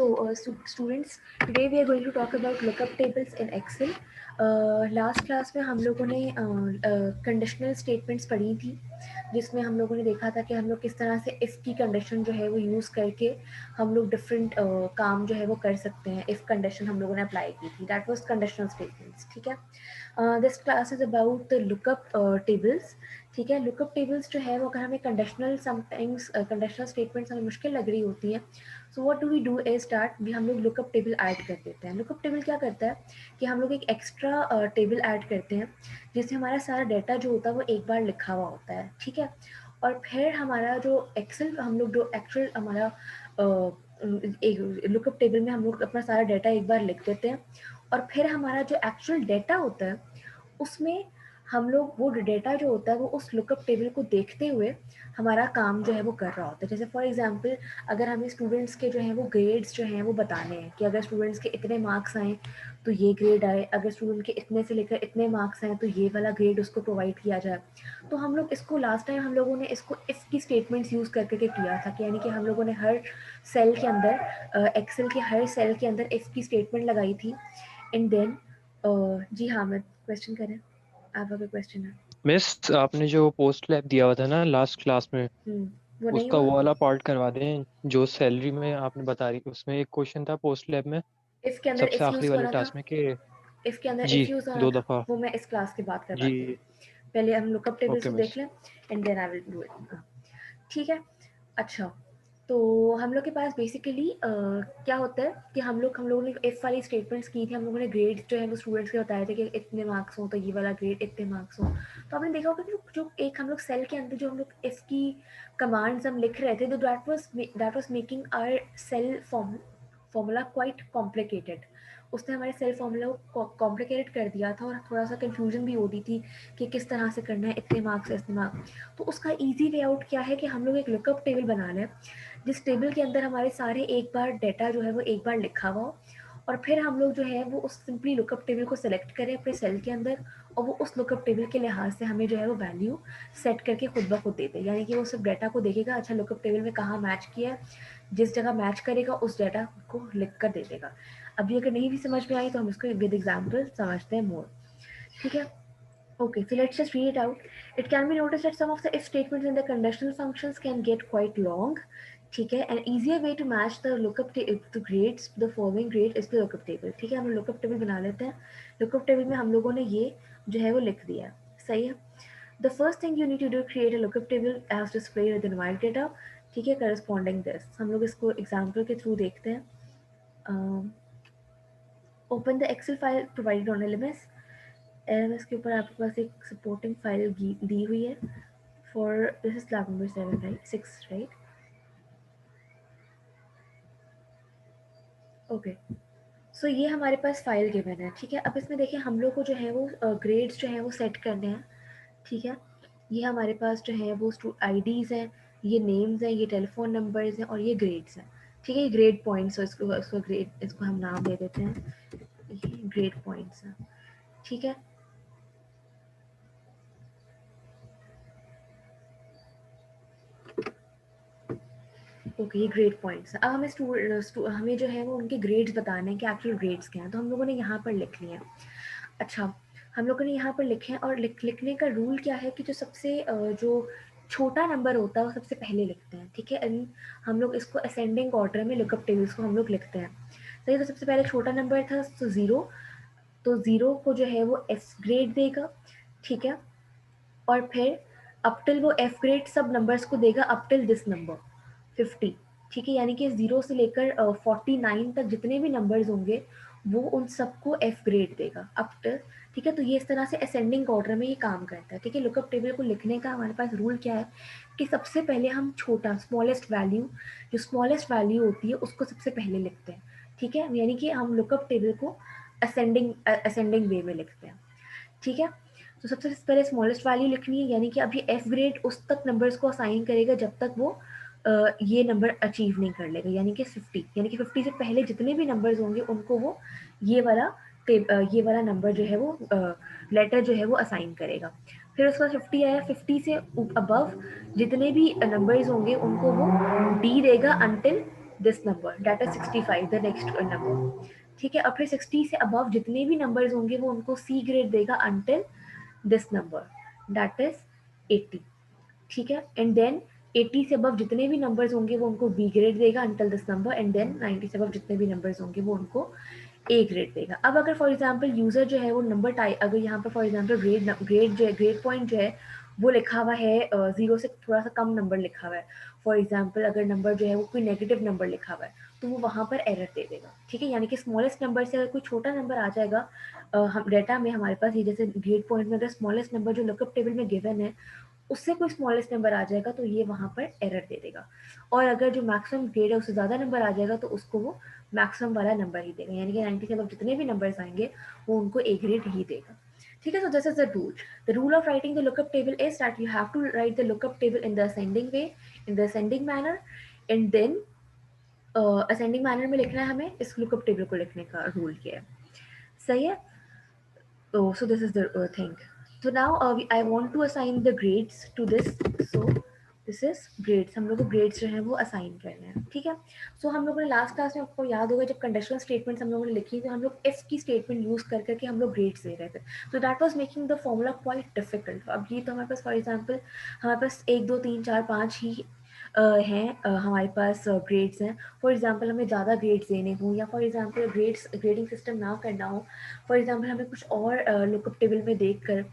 Students, today we are going to talk about lookup tables in Excel. Last class में हम लोगों ने conditional statements पढ़ी थी, जिसमें हम लोगों ने देखा था कि हम लोग किस तरह से इफ़ की कंडीशन जो है वो यूज़ करके हम लोग डिफरेंट काम जो है वो कर सकते हैं. इफ़ कंडीशन हम लोगों ने अप्लाई की थी, दैट वाज कंडीशनल स्टेटमेंट्स. ठीक है. This class is about the lookup tables. ठीक है. लुकअप टेबल्स जो है वो अगर हमें कंडीशनल समटाइम्स कंडीशनल स्टेटमेंट्स हमें मुश्किल लग रही होती है, so what do we do is start भी हम लोग लुकअप टेबल ऐड कर देते हैं. लुकअप टेबल क्या करता है कि हम लोग एक एक्स्ट्रा टेबल ऐड करते हैं, जिससे हमारा सारा डाटा जो होता है वो एक बार लिखा हुआ होता है. ठीक है. और फिर हमारा जो एक्सेल हम लोग जो एक्चुअल हमारा एक लुकअप टेबल में हम लोग अपना सारा डाटा एक बार लिख देते हैं, और फिर हमारा जो एक्चुअल डाटा होता है उसमें हम लोग वो डाटा जो होता है वो उस लुकअप टेबल को देखते हुए हमारा काम जो है वो कर रहा होता है. जैसे फॉर एग्जांपल अगर हमें स्टूडेंट्स के जो हैं वो ग्रेड्स जो हैं वो बताने हैं कि अगर स्टूडेंट्स के इतने मार्क्स आए तो ये ग्रेड आए, अगर स्टूडेंट के इतने से लेकर इतने मार्क्स आए तो ये वाला ग्रेड उसको प्रोवाइड किया जाए. तो हम लोग इसको लास्ट टाइम हम लोगों ने इसको इफ़ की स्टेटमेंट्स यूज़ करके किया था कि यानी कि हम लोगों ने हर सेल के अंदर एक्सेल के हर सेल के अंदर इफ़ की स्टेटमेंट लगाई थी. एंड देन जी हाँ, मैं क्वेश्चन करें, आपका कोई क्वेश्चन है? मिस, आपने जो पोस्ट लैब दिया हुआ था ना लास्ट क्लास में, वो नहीं उसका हुआ. वो वाला पार्ट करवा दें जो सैलरी में आपने बता रही. उसमें एक क्वेश्चन था पोस्ट लैब में, इफ़ के अंदर सबसे इफ़ आखिरी यूज़ वाले होना था. टास्क में कि इफ़ के अंदर जी इफ़ यूज़ होना 2 था, दफ़ा. वो मैं इस क्लास के बाद करवाती हूँ. जी पहले हम लुकअप टेबल्स ओके को देख मिस. लें and then I will do it. ठीक है. अच्छा, तो हम लोग के पास बेसिकली क्या होता है कि हम लोगों ने इफ़ वाली स्टेटमेंट्स की थी. हम लोगों ने ग्रेड्स जो है वो स्टूडेंट्स के बताए थे कि इतने मार्क्स हों तो ये वाला ग्रेड, इतने मार्क्स हों. तो आपने देखा होगा कि जो एक हम लोग सेल के अंदर जो हम लोग इफ़ की कमांड्स हम लिख रहे थे, तो that was making our cell formula quite complicated. उसने हमारे सेल फॉर्मूला को कॉम्प्लिकेटेड कर दिया था और थोड़ा सा कन्फ्यूजन भी होती थी कि किस तरह से करना है, इतने मार्क्स इतने मार्क्स. तो उसका ईजी वे आउट क्या है कि हम लोग एक लुकअप टेबल बना लें, जिस टेबल के अंदर हमारे सारे एक बार डाटा जो है वो एक बार लिखा हुआ हो, और फिर हम लोग जो है वो उस सिंपली लुकअप टेबल को सेलेक्ट करें अपने सेल के अंदर, और वो उस लुकअप टेबल के लिहाज से हमें जो है वो वैल्यू सेट करके खुद ब खुद दे दे. यानी कि वो सिर्फ डाटा को देखेगा, अच्छा लुकअप टेबल में कहाँ मैच किया है, जिस जगह मैच करेगा उस डाटा को लिख कर दे देगा. अभी अगर नहीं भी समझ में आई तो हम इसको विद एग्जाम्पल समझते हैं मोर. ठीक है. Okay, so let's just read it out. It can be noticed that some of the if statements in the conditional functions can get quite long. ठीक है. An easier way to match the lookup to grades to the following grade is the lookup table. ठीक है, हम lookup table बना लेते हैं. lookup table में हम लोगों ने ये जो है वो लिख दिया है. सही है. The first thing you need to do create a lookup table as displayed with the numeric data. ठीक है, corresponding this. हम लोग इसको example के through देखते हैं. Open the Excel file provided on LMS. LMS के ऊपर आपके पास एक सपोर्टिंग फाइल दी हुई है for this is lab number 7 right 6 right. Okay, so ये हमारे पास फाइल गिवन है. ठीक है. अब इसमें देखिए हम लोग को जो है वो ग्रेड्स जो है वो सेट करने हैं. ठीक है. ये हमारे पास जो है वो आईडीज़ हैं, ये नेम्स हैं, ये टेलीफोन नंबर्स हैं और ये ग्रेड्स हैं. ठीक है. ये ग्रेड पॉइंट्स, इसको ग्रेड, इसको हम नाम दे देते हैं, ये ग्रेड पॉइंट्स हैं. ठीक है. ओके, ये ग्रेड पॉइंट्स. अब हमें जो है वो उनके ग्रेड्स बताने हैं कि एक्चुअल ग्रेड्स क्या हैं, तो हम लोगों ने यहाँ पर लिख लिए हैं. अच्छा, हम लोगों ने यहाँ पर लिखे हैं, और लिखने का रूल क्या है कि जो सबसे जो छोटा नंबर होता है वो सबसे पहले लिखते हैं. ठीक है. हम लोग इसको असेंडिंग ऑर्डर में लुकअप टेबल्स को हम लोग लिखते हैं. सही. तो सबसे पहले छोटा नंबर था तो ज़ीरो, तो ज़ीरो को जो है वो एफ ग्रेड देगा. ठीक है. और फिर अप टिल वो एफ ग्रेड सब नंबर्स को देगा अप टिल दिस नंबर 50. ठीक है. यानी कि 0 से लेकर 49 तक जितने भी नंबर्स होंगे वो उन सबको एफ ग्रेड देगा अप टिल. ठीक है. तो ये इस तरह से असेंडिंग ऑर्डर में ये काम करता है. ठीक है. लुकअप टेबल को लिखने का हमारे पास रूल क्या है कि सबसे पहले हम छोटा स्मॉलेस्ट वैल्यू, जो स्मॉलेस्ट वैल्यू होती है उसको सबसे पहले लिखते हैं. ठीक है. यानी कि हम लुकअप टेबल को असेंडिंग वे में लिखते हैं. ठीक है. तो सबसे पहले स्मॉलेस्ट वैल्यू लिखनी है, यानी कि अब ये एफ ग्रेड उस तक नंबर्स को असाइन करेगा जब तक वो ये नंबर अचीव नहीं कर लेगा, यानी कि 50. यानी कि 50 से पहले जितने भी नंबर्स होंगे उनको वो ये वाला नंबर जो है वो लेटर जो है वो असाइन करेगा. फिर उसके बाद 50 आया, 50 से अबव जितने भी नंबर्स होंगे उनको वो डी देगा until this number that is 65 the next number, ठीक है। और फिर 60 से अबव जितने भी नंबर्स होंगे वो उनको सी ग्रेड देगा until this number that is 80, ठीक है। एंड देन 80 से अबव जितने भी नंबर्स होंगे वो उनको बी ग्रेड देगा until this number, and then 90 से अबव जितने भी नंबर्स होंगे वो उनको ए ग्रेड देगा। अब अगर फॉर एग्जांपल यूजर जो है वो नंबर टाइप, अगर यहाँ पर फॉर एग्जांपल ग्रेड जो है, ग्रेड पॉइंट जो है वो लिखा हुआ है 0 से थोड़ा सा कम नंबर लिखा हुआ है, फॉर एग्जांपल अगर नंबर जो है वो कोई नेगेटिव नंबर लिखा हुआ है तो वो वहाँ पर एरर दे देगा, ठीक है। यानी कि स्मॉलेस्ट नंबर से अगर कोई छोटा नंबर आ जाएगा हम डेटा में हमारे पास, ये जैसे ग्रेड पॉइंट में अगर स्मॉलेस्ट नंबर जो लुकअप टेबल में गिवन है उससे कोई स्मॉलेस्ट नंबर आ जाएगा तो ये वहाँ पर एरर दे देगा। और अगर जो मैक्सिमम ग्रेड है उससे ज़्यादा नंबर आ जाएगा तो उसको वो मैक्सिमम वाला नंबर ही देगा, यानी कि 90 से अब जितने भी नंबर्स आएंगे वो उनको ए ग्रेड ही देगा, ठीक है। So this is the rule of writing the lookup table is that you have to write the lookup table in the ascending way, in the ascending manner, and then ascending manner में लिखना है हमें, इस lookup table को लिखने का rule किया है, सही है। So this is the thing. So now I want to assign the grades to this. So this is grades. हम लोग को grades जो है वो assign करने हैं, ठीक है। So हम लोगों ने लास्ट क्लास में, आपको याद होगा जब कंडीशनल स्टेटमेंट्स हम लोगों ने लिखी तो हम लोग if की स्टेटमेंट यूज कर करके हम लोग ग्रेड्स दे रहे थे, तो that was making the formula quite difficult. अब ये तो हमारे पास फॉर एग्जांपल हमारे पास 1 2 3 4 5 ही हैं हमारे पास ग्रेड्स हैं। फॉर एग्जांपल हमें ज़्यादा ग्रेड्स देने हों या फॉर एग्जांपल ग्रेडिंग सिस्टम ना करना हो, फॉर एग्जांपल हमें कुछ और लुकअप टेबल में देख कर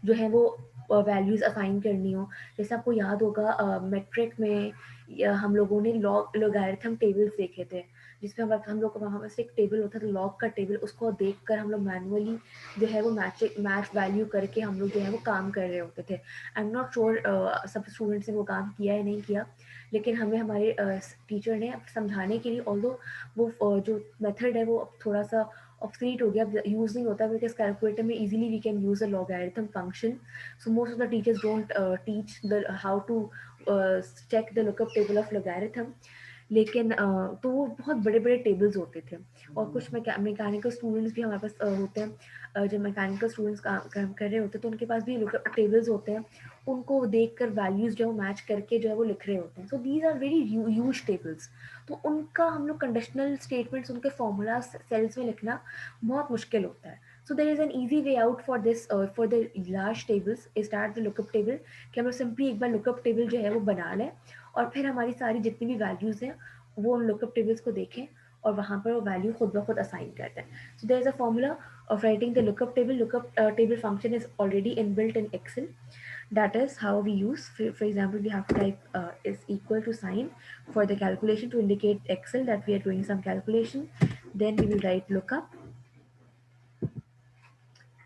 जो है वो वैल्यूज़ असाइन करनी हो। जैसे आपको याद होगा मेट्रिक में हम लोगों ने लॉगरिथम टेबल्स देखे थे, जिसमें हम लोग वहाँ पर एक टेबल होता था लॉग का टेबल, उसको देख कर हम लोग मैनुअली जो है वो मैच वैल्यू करके हम लोग जो है वो काम कर रहे होते थे। आई एम नॉट श्योर सब स्टूडेंट्स ने वो काम किया या नहीं किया, लेकिन हमें हमारे टीचर ने समझाने के लिए, ऑल्दो वो जो मेथड है वो अब थोड़ा सा ऑब्सलीट हो गया, यूज नहीं होता, बिकॉज कैलकुलेटर में easily we can use a logarithm function. So most of the teachers don't teach the how to check the lookup table of logarithm. लेकिन तो वो बहुत बड़े बड़े टेबल्स होते थे, और कुछ मैकेनिकल स्टूडेंट्स भी हमारे पास होते हैं, जब मैकेनिकल स्टूडेंट्स काम कर रहे होते हैं तो उनके पास भी लुकअप टेबल्स होते हैं, उनको देख कर वैल्यूज जो है मैच करके जो है वो लिख रहे होते हैं। So these are very huge tables, तो उनका हम लोग कंडीशनल स्टेटमेंट्स उनके फॉर्मूला सेल्स में लिखना बहुत मुश्किल होता है। So there is an easy way out for this for the large tables is that the lookup table, कि हम लोग सिंपली एक बार लुकअप टेबल जो है वो बना लें और फिर हमारी सारी जितनी भी वैल्यूज़ हैं वो उन लुकअप टेबल्स को देखें और वहाँ पर वो वैल्यू खुद ब खुद असाइन करते हैं। So there is a formula of writing the lookup table. Lookup table function is already inbuilt in Excel. That is how we use. For example, we have to type is equal to sign for the calculation to indicate Excel that we are doing some calculation. Then we will write lookup.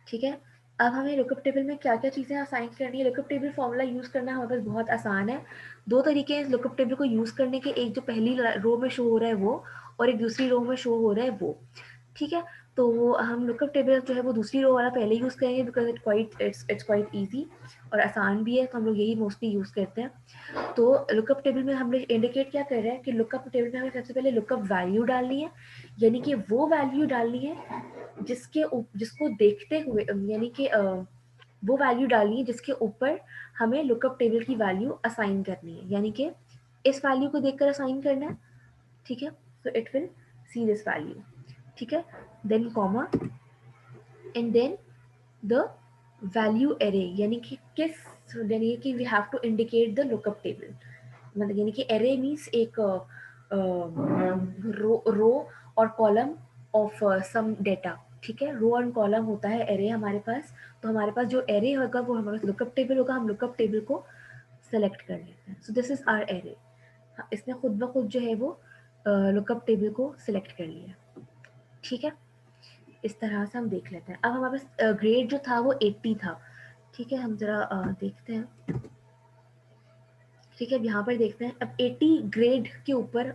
ठीक है। अब हमें lookup table में क्या क्या चीज़ें assign करनी है। लुकअप टेबल फॉर्मूला यूज़ करना हमारे पास बहुत आसान है। दो तरीके हैं इस लुकअप टेबल को यूज़ करने के, एक जो पहली रो में शो हो रहा है वो, और एक दूसरी रो में शो हो रहा है वो, ठीक है। तो हम लुकअप टेबल जो है वो दूसरी रो वाला पहले यूज़ करेंगे बिकॉज इट्स क्वाइट ईजी और आसान भी है, तो हम लोग यही मोस्टली यूज़ करते हैं। तो लुकअप टेबल में हम लोग इंडिकेट क्या कर रहे हैं कि लुकअप टेबल में हमें सबसे पहले लुकअप वैल्यू डालनी है, यानी कि वो वैल्यू डालनी है जिसको देखते हुए, यानी कि वो वैल्यू डालनी है जिसके ऊपर हमें लुकअप टेबल की वैल्यू असाइन करनी है, यानी कि इस वैल्यू को देखकर असाइन करना है, ठीक है। So it will see this value, ठीक है। Then comma and then the value array, यानी कि we have to indicate the lookup table, मतलब यानी कि एरे मीन्स एक रो और कॉलम ऑफ सम डेटा, ठीक है। रो एंड कॉलम होता है एरे हमारे पास, तो हमारे पास जो एरे होगा वो हमारे पास लुकअप टेबल होगा, हम लुकअप टेबल को सेलेक्ट कर लेते हैं। So this is our array, इसने खुद ब खुद जो है वो लुकअप टेबल को सिलेक्ट कर लिया, ठीक है। इस तरह से हम देख लेते हैं। अब हमारे पास ग्रेड जो था वो 80 था, ठीक है। हम जरा देखते हैं, ठीक है। अब यहाँ पर देखते हैं, अब 80 ग्रेड के ऊपर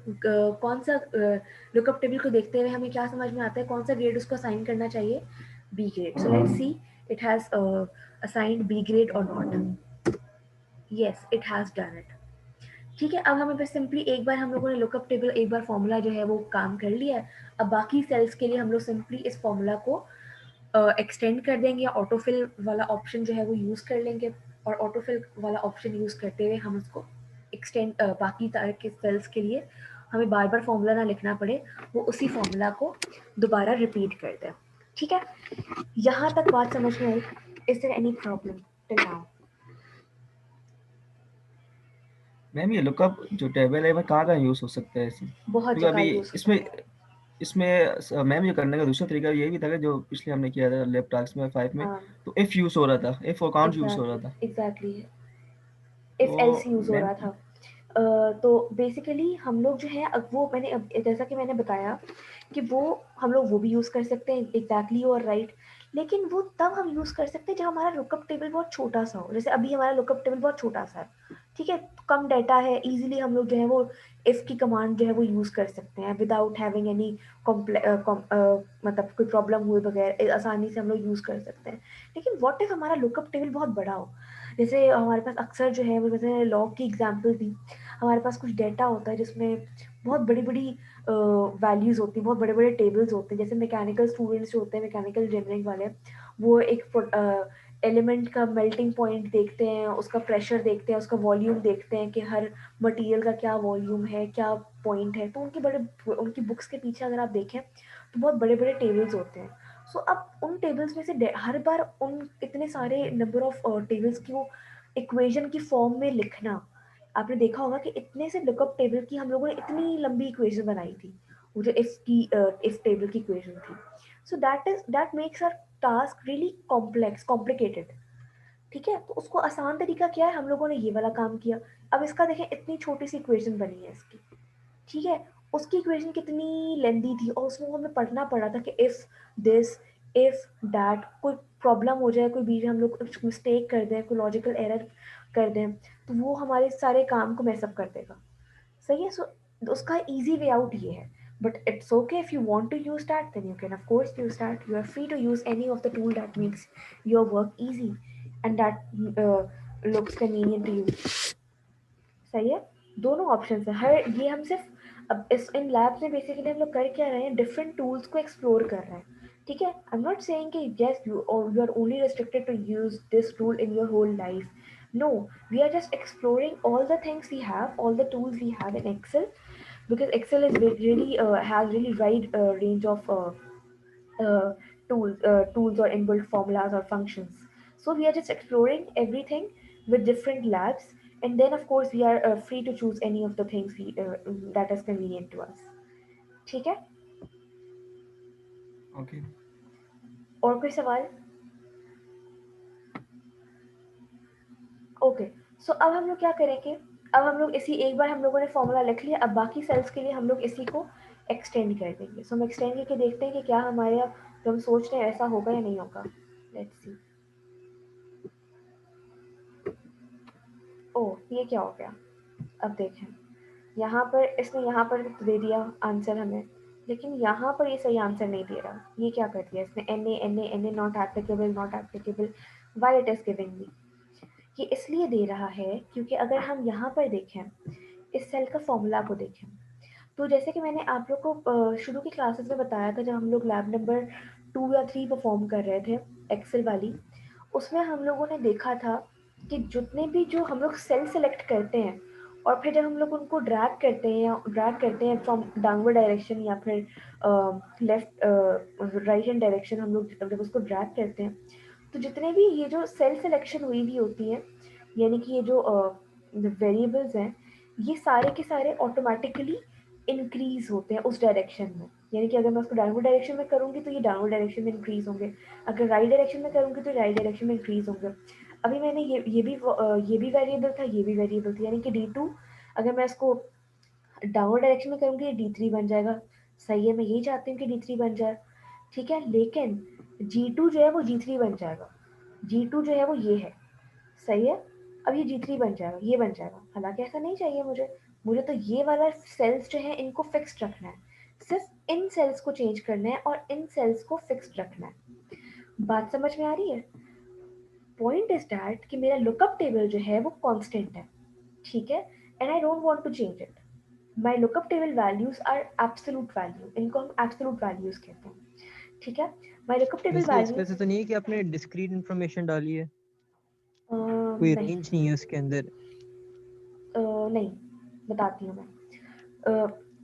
कौन सा लुकअप टेबल को देखते हुए हमें क्या समझ में आता है कौन सा ग्रेड उसको असाइन करना चाहिए, B grade. So let's see it has assigned B grade or not, yes it has done it, ठीक है। अब हमें बस सिंपली एक बार हम लोगों ने लुकअप टेबल एक बार फॉर्मूला जो है वो काम कर लिया है। अब बाकी सेल्स के लिए हम लोग सिंपली इस फॉर्मूला को एक्सटेंड कर देंगे या ऑटोफिल वाला ऑप्शन जो है वो यूज़ कर लेंगे, और ऑटोफिल वाला ऑप्शन यूज़ करते हुए हम उसको एक्सटेंड बाकी तरह के सेल्स के लिए हमें बार बार फॉर्मूला ना लिखना पड़े, वो उसी फॉर्मूला को दोबारा रिपीट कर दे। ठीक है, यहाँ तक बात समझ में आई? Is there any problem till now? Ma'am ये लुकअप जो टेबल है वह कहाँ यूज हो सकता है इसमें? बहुत क्योंकि जगह अभी यूज हो इसमें सकता है। इसमें मैम ये करने का दूसरा तरीका ये भी था कि जो पिछले हमने किया था लैब टास्क में 5 में, हाँ तो इफ यूज हो रहा था, इफ और काउंट यूज हो रहा था। एग्जैक्टली इफ एल्स तो यूज हो मैम रहा था। तो बेसिकली हम लोग जो है, अब वो मैंने जैसा कि मैंने बताया कि वो हम लोग वो भी यूज़ कर सकते हैं, एग्जैक्टली और राइट। लेकिन वो तब हम यूज़ कर सकते हैं जब हमारा लुकअप टेबल बहुत छोटा सा हो। जैसे अभी हमारा लुकअप टेबल बहुत छोटा सा है, ठीक है, कम डाटा है, इजीली हम लोग जो है वो इफ़ की कमांड जो है वो यूज़ कर सकते हैं विदाउट हैविंग एनी मतलब कोई प्रॉब्लम हुए बगैर आसानी से हम लोग यूज़ कर सकते हैं। लेकिन व्हाट इफ़ हमारा लुकअप टेबल बहुत बड़ा हो? जैसे हमारे पास अक्सर जो है वो, जैसे लॉग की एग्जांपल दी, हमारे पास कुछ डेटा होता है जिसमें बहुत बड़ी बड़ी वैल्यूज़ होती हैं, बहुत बड़े बड़े टेबल्स होते हैं। जैसे मैकेनिकल स्टूडेंट्स जो होते हैं, मैकेनिकल इंजीनियरिंग वाले, वो एक एलिमेंट का मेल्टिंग पॉइंट देखते हैं, उसका प्रेशर देखते हैं, उसका वॉल्यूम देखते हैं कि हर मटेरियल का क्या वॉल्यूम है, क्या पॉइंट है। तो उनकी बुक्स के पीछे अगर आप देखें तो बहुत बड़े बड़े टेबल्स होते हैं। सो अब उन टेबल्स में से हर बार उन इतने सारे नंबर ऑफ टेबल्स की वो इक्वेशन की फॉर्म में लिखना, आपने देखा होगा कि इतने से लुकअप टेबल की हम लोगों ने इतनी लंबी इक्वेशन बनाई थी, वो जो इफ टेबल की इक्वेशन थी। So that makes our task really complicated. ठीक है, तो उसको आसान तरीका क्या है, हम लोगों ने ये वाला काम किया। अब इसका देखें, इतनी छोटी सी इक्वेशन बनी है इसकी, ठीक है, उसकी इक्वेशन कितनी लेंदी थी, और उसमें हमें पढ़ना पड़ा था कि इफ दिस, इफ दैट, कोई प्रॉब्लम हो जाए, कोई बीच में हम लोग कुछ मिस्टेक कर दें, कोई लॉजिकल एरर कर दें, तो वो हमारे सारे काम को मैसअप कर देगा। सही है, सो उसका इजी वे आउट ये है। But it's okay if you want to use that, then you can of course use that. You are free to use any of the tool that makes your work easy and that looks convenient to you. सही है, दोनों option है। हर ये हम सिर्फ अब इस इन labs में बेसिकली हम लोग कर क्या रहे हैं, डिफरेंट टूल्स को एक्सप्लोर कर रहे हैं। ठीक है, आई एम नॉट सेइंग कि yes you are only restricted to use this tool in your whole life. No, we are just exploring all the things we have, all the tools we have in Excel, because Excel is really has really wide range of uh, tools or inbuilt formulas or functions. So we are just exploring everything with different labs, and then of course we are free to choose any of the things that is convenient to us. ठीक है, okay और कोई सवाल? Okay, सो अब हम लोग क्या करेंगे, अब हम लोग इसी, एक बार हम लोगों ने फॉर्मूला लिख लिया, अब बाकी सेल्स के लिए हम लोग इसी को एक्सटेंड कर देंगे। सो हम एक्सटेंड करके देखते हैं कि क्या हमारे जो हम सोच रहे हैं ऐसा होगा या नहीं होगा। Let's see. ओह, ये क्या हो गया, अब देखें, यहाँ पर इसने यहाँ पर दे दिया आंसर हमें, लेकिन यहाँ पर ये सही आंसर नहीं दे रहा। ये क्या कर दिया इसने, N A not applicable, not applicable, why it is giving me. ये इसलिए दे रहा है क्योंकि अगर हम यहाँ पर देखें, इस सेल का फॉर्मूला को देखें, तो जैसे कि मैंने आप लोग को शुरू की क्लासेस में बताया था, जब हम लोग लैब नंबर 2 या 3 परफॉर्म कर रहे थे एक्सेल वाली, उसमें हम लोगों ने देखा था कि जितने भी जो हम लोग सेल सेलेक्ट करते हैं, और फिर जब हम लोग उनको ड्रैग करते हैं फ्रॉम डाउनवर्ड डायरेक्शन या फिर लेफ्ट राइट हैंड डायरेक्शन, हम लोग जब उसको ड्रैग करते हैं, तो जितने भी ये जो सेल सिलेक्शन हुई हुई होती हैं, यानी कि ये जो वेरिएबल्स हैं, ये सारे के सारे ऑटोमेटिकली इंक्रीज होते हैं उस डायरेक्शन में। यानी कि अगर मैं उसको डाउनवर्ड डायरेक्शन में करूँगी तो ये डाउनवर्ड डायरेक्शन में इंक्रीज होंगे, अगर राइट डायरेक्शन में करूँगी तो राइट डायरेक्शन में इंक्रीज होंगे। अभी मैंने ये भी वेरिएबल था, ये भी वेरिएबल था, यानी कि D2, अगर मैं इसको डाउनवर्ड डायरेक्शन में करूँगी D3 बन जाएगा। सही है, मैं यही चाहती हूँ कि D3 बन जाए। ठीक है, लेकिन G2 जो है वो G3 बन जाएगा, G2 जो है वो ये है। सही है, अब ये G3 बन जाएगा, ये बन जाएगा। हालांकि ऐसा नहीं चाहिए मुझे, मुझे तो ये वाला सेल्स जो है इनको फिक्स्ड रखना है, सिर्फ इन सेल्स को चेंज करना है और इन सेल्स को फिक्स्ड रखना है। बात समझ में आ रही है? पॉइंट इज दैट कि मेरा लुकअप टेबल जो है वो कांस्टेंट है, ठीक है, and I don't want to change it. My lookup table values are absolute value, इनको हम एब्सोल्यूट वैल्यूज कहते हैं। ठीक है, माय लुकअप टेबल वैसे इसमें से वैल्यूज तो नहीं है कि आपने डिस्क्रीट इंफॉर्मेशन डाली है, कोई नहीं, रेंज नहीं है उसके अंदर? नहीं, बताती हूँ मैं।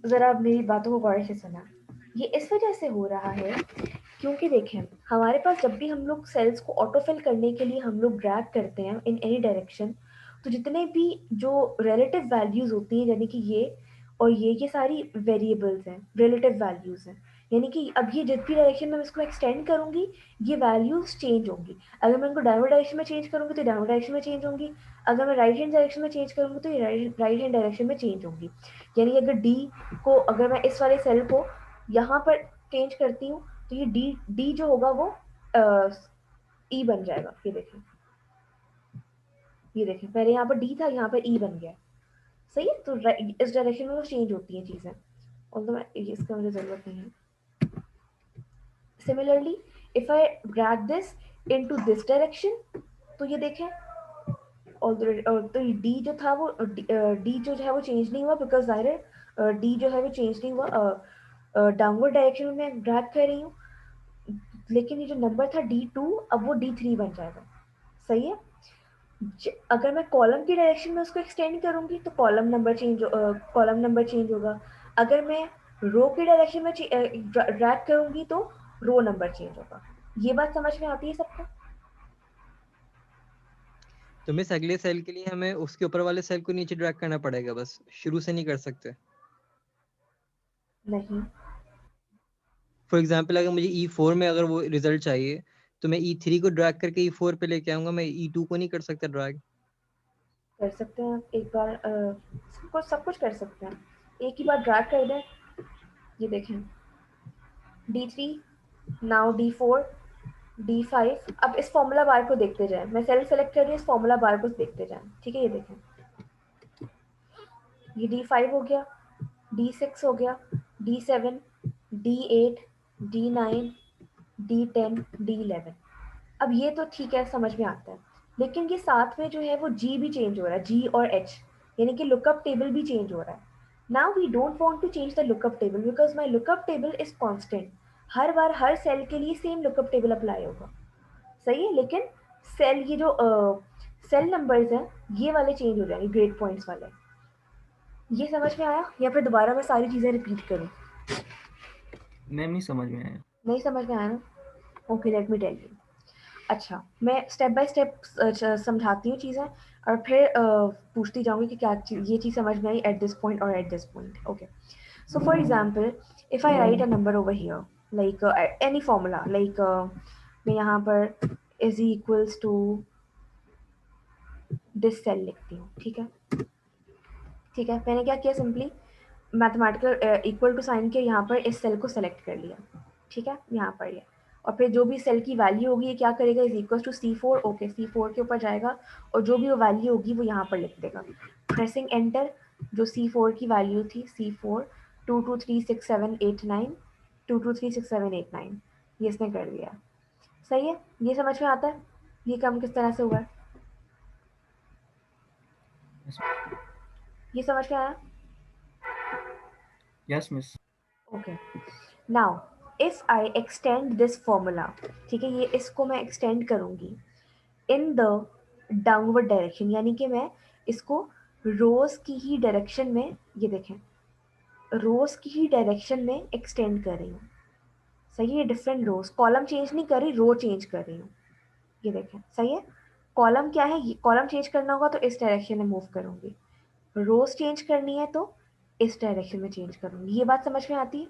जरा मेरी बातों को गौर से सुना। ये इस वजह से हो रहा है क्योंकि देखें, हमारे पास जब भी हम लोग सेल्स को ऑटोफिल करने के लिए हम लोग ड्रैग करते हैं इन एनी डायरेक्शन, तो जितने भी जो रिलेटिव वैल्यूज होती हैं, यानी कि ये और ये सारी वेरिएबल्स हैं, रिलेटिव वैल्यूज हैं। यानी कि अब ये जिस भी डायरेक्शन में मैं इसको एक्सटेंड करूंगी, ये वैल्यूज चेंज होंगी। अगर मैं इनको डाउनवर्ड डायरेक्शन में चेंज करूंगी तो डाउनवर्ड डायरेक्शन में चेंज होंगी। अगर मैं राइट हैंड डायरेक्शन में चेंज करूंगी तो ये राइट हैंड डायरेक्शन में चेंज होंगी। यानी अगर डी को, अगर मैं इस वाले सेल को यहाँ पर चेंज करती हूँ तो ये डी जो होगा वो ई बन जाएगा। ये देखें पहले यहाँ पर डी था, यहाँ पर ई बन गया। सही है, तो इस डायरेक्शन में वो चेंज होती हैं चीज़ें, और तो मैं इसका मुझे ज़रूरत नहीं है। Similarly if I drag this into this direction, तो ये देखें और तो डी जो था वो डी जो है वो चेंज नहीं हुआ, बिकॉज ज़ाहिर है डी जो है वो चेंज नहीं हुआ। डाउनवर्ड डायरेक्शन में मैं ड्रैग कर रही हूँ, लेकिन ये जो नंबर था D2 अब वो D3 बन जाएगा। सही है, अगर मैं कॉलम की डायरेक्शन में उसको एक्सटेंड करूंगी तो कॉलम नंबर चेंज होगा। अगर मैं रो की डायरेक्शन में ड्रैग करूंगी तो रो नंबर चेंज होगा। ये बात समझ में आती है सबको? तो मिस अगले सेल के लिए हमें उसके ऊपर वाले सेल को नीचे ड्रैग करना पड़ेगा, बस शुरू से नहीं कर सकते। नहीं, फॉर एग्जांपल अगर मुझे E4 में अगर वो रिजल्ट चाहिए तो मैं E3 को ड्रैग करके E4 पे लेके आऊंगा, मैं E2 को नहीं कर सकता ड्रैग। कर सकते हैं आप एक बार, सब कुछ कर सकते हैं, एक ही बार ड्रैग कर दें। ये देखें D3, नाउ D4, D5। अब इस फॉर्मूला बार को देखते जाएं, मैं सेल सेलेक्ट कर रही हूँ, इस फॉर्मूला बार को देखते जाएं। ठीक है, ये देखें ये D5 हो गया, D6 हो गया, D7, D8, D9, D10, D11। अब ये तो ठीक है, समझ में आता है, लेकिन ये साथ में जो है वो G भी चेंज हो रहा है, G और H, यानी कि लुकअप टेबल भी चेंज हो रहा है। Now we don't want to change the lookup table because my lookup table is constant. हर बार हर सेल के लिए सेम लुकअप टेबल अप्लाई होगा। सही है, लेकिन सेल ये जो सेल नंबर्स हैं ये वाले चेंज हो जाएंगे, ग्रेड पॉइंट्स वाले। ये समझ में आया या फिर दोबारा मैं सारी चीज़ें रिपीट करूँ? मैम नहीं समझ में आया। नहीं समझ में आया ना? Okay, let me tell you. अच्छा, मैं स्टेप बाय स्टेप समझाती हूँ चीज़ें और फिर पूछती जाऊँगी कि क्या ये चीज़ समझ में आई एट दिस पॉइंट और at this point. Okay, so for example if I write a number over here like any formula like मैं यहाँ पर is equals to this cell लिखती हूँ। ठीक है, ठीक है, मैंने क्या किया, simply mathematical equal to sign के यहाँ पर इस सेल को सेलेक्ट कर लिया। ठीक है, यहाँ पर ये, और फिर जो भी सेल की वैल्यू होगी ये क्या करेगा, is equal to C4। Okay, C4 के ऊपर जाएगा और जो भी वो वैल्यू होगी वो यहाँ पर लिख देगा। प्रेसिंग एंटर, जो C4 की वैल्यू थी C4 2 2 3 6 7 8 9 2 2 3 6 7 8 9, ये इसने कर दिया। सही है, ये समझ में आता है ये काम किस तरह से हुआ है? ये समझ में आया? Yes miss. Okay, now if I extend this formula, ठीक है, ये इसको मैं एक्सटेंड करूंगी इन द डाउनवर्ड डायरेक्शन, यानी कि मैं इसको रोज की ही डायरेक्शन में, ये देखें रोज की ही डायरेक्शन में एक्सटेंड कर रही हूँ। सही है, डिफरेंट रोज, कॉलम चेंज नहीं कर रही, रो चेंज कर रही हूँ। ये देखें, सही है, कॉलम क्या है, कॉलम चेंज करना होगा तो इस डायरेक्शन में मूव करूंगी, रोज चेंज करनी है तो इस डायरेक्शन में चेंज करूंगी। ये बात समझ में आती है?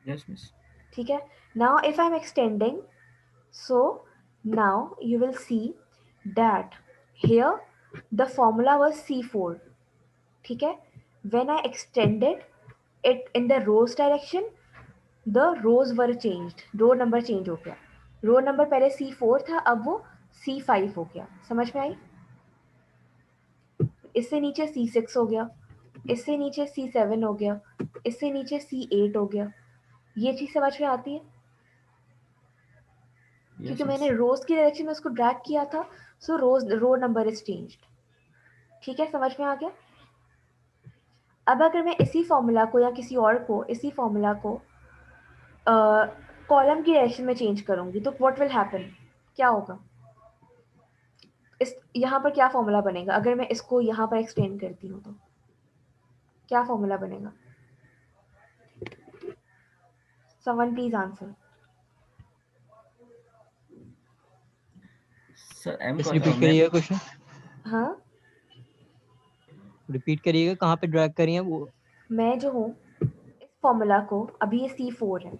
Yes miss. ठीक है, now if I am extending, so now you will see that here the formula was C4। ठीक है, when I extended it in the rows direction the rows were changed, row number change हो गया। रो number पहले C4 था, अब वो C5 हो गया। समझ में आई? इससे नीचे C6 हो गया, इससे नीचे C7 हो गया, इससे नीचे C8 हो गया। ये चीज समझ में आती है? क्योंकि मैंने रोज की डायरेक्शन में उसको ड्रैग किया था, सो रो नंबर इज चेंज्ड। ठीक है, समझ में आ गया? अब अगर मैं इसी फॉर्मूला को या किसी और को इसी फॉर्मूला को कॉलम की डायरेक्शन में चेंज करूंगी तो व्हाट विल हैपन, क्या होगा? इस यहाँ पर क्या फॉर्मूला बनेगा अगर मैं इसको यहाँ पर एक्सटेंड करती हूँ तो? क्या फॉर्मूला बनेगा? Someone please answer. Sir am just का रिपीट मैम करिएगा क्वेश्चन, हाँ, रिपीट करिएगा, कहाँ पे ड्रैग करिए वो। मैं जो हूँ इस फॉर्मूला को, अभी ये C4 है,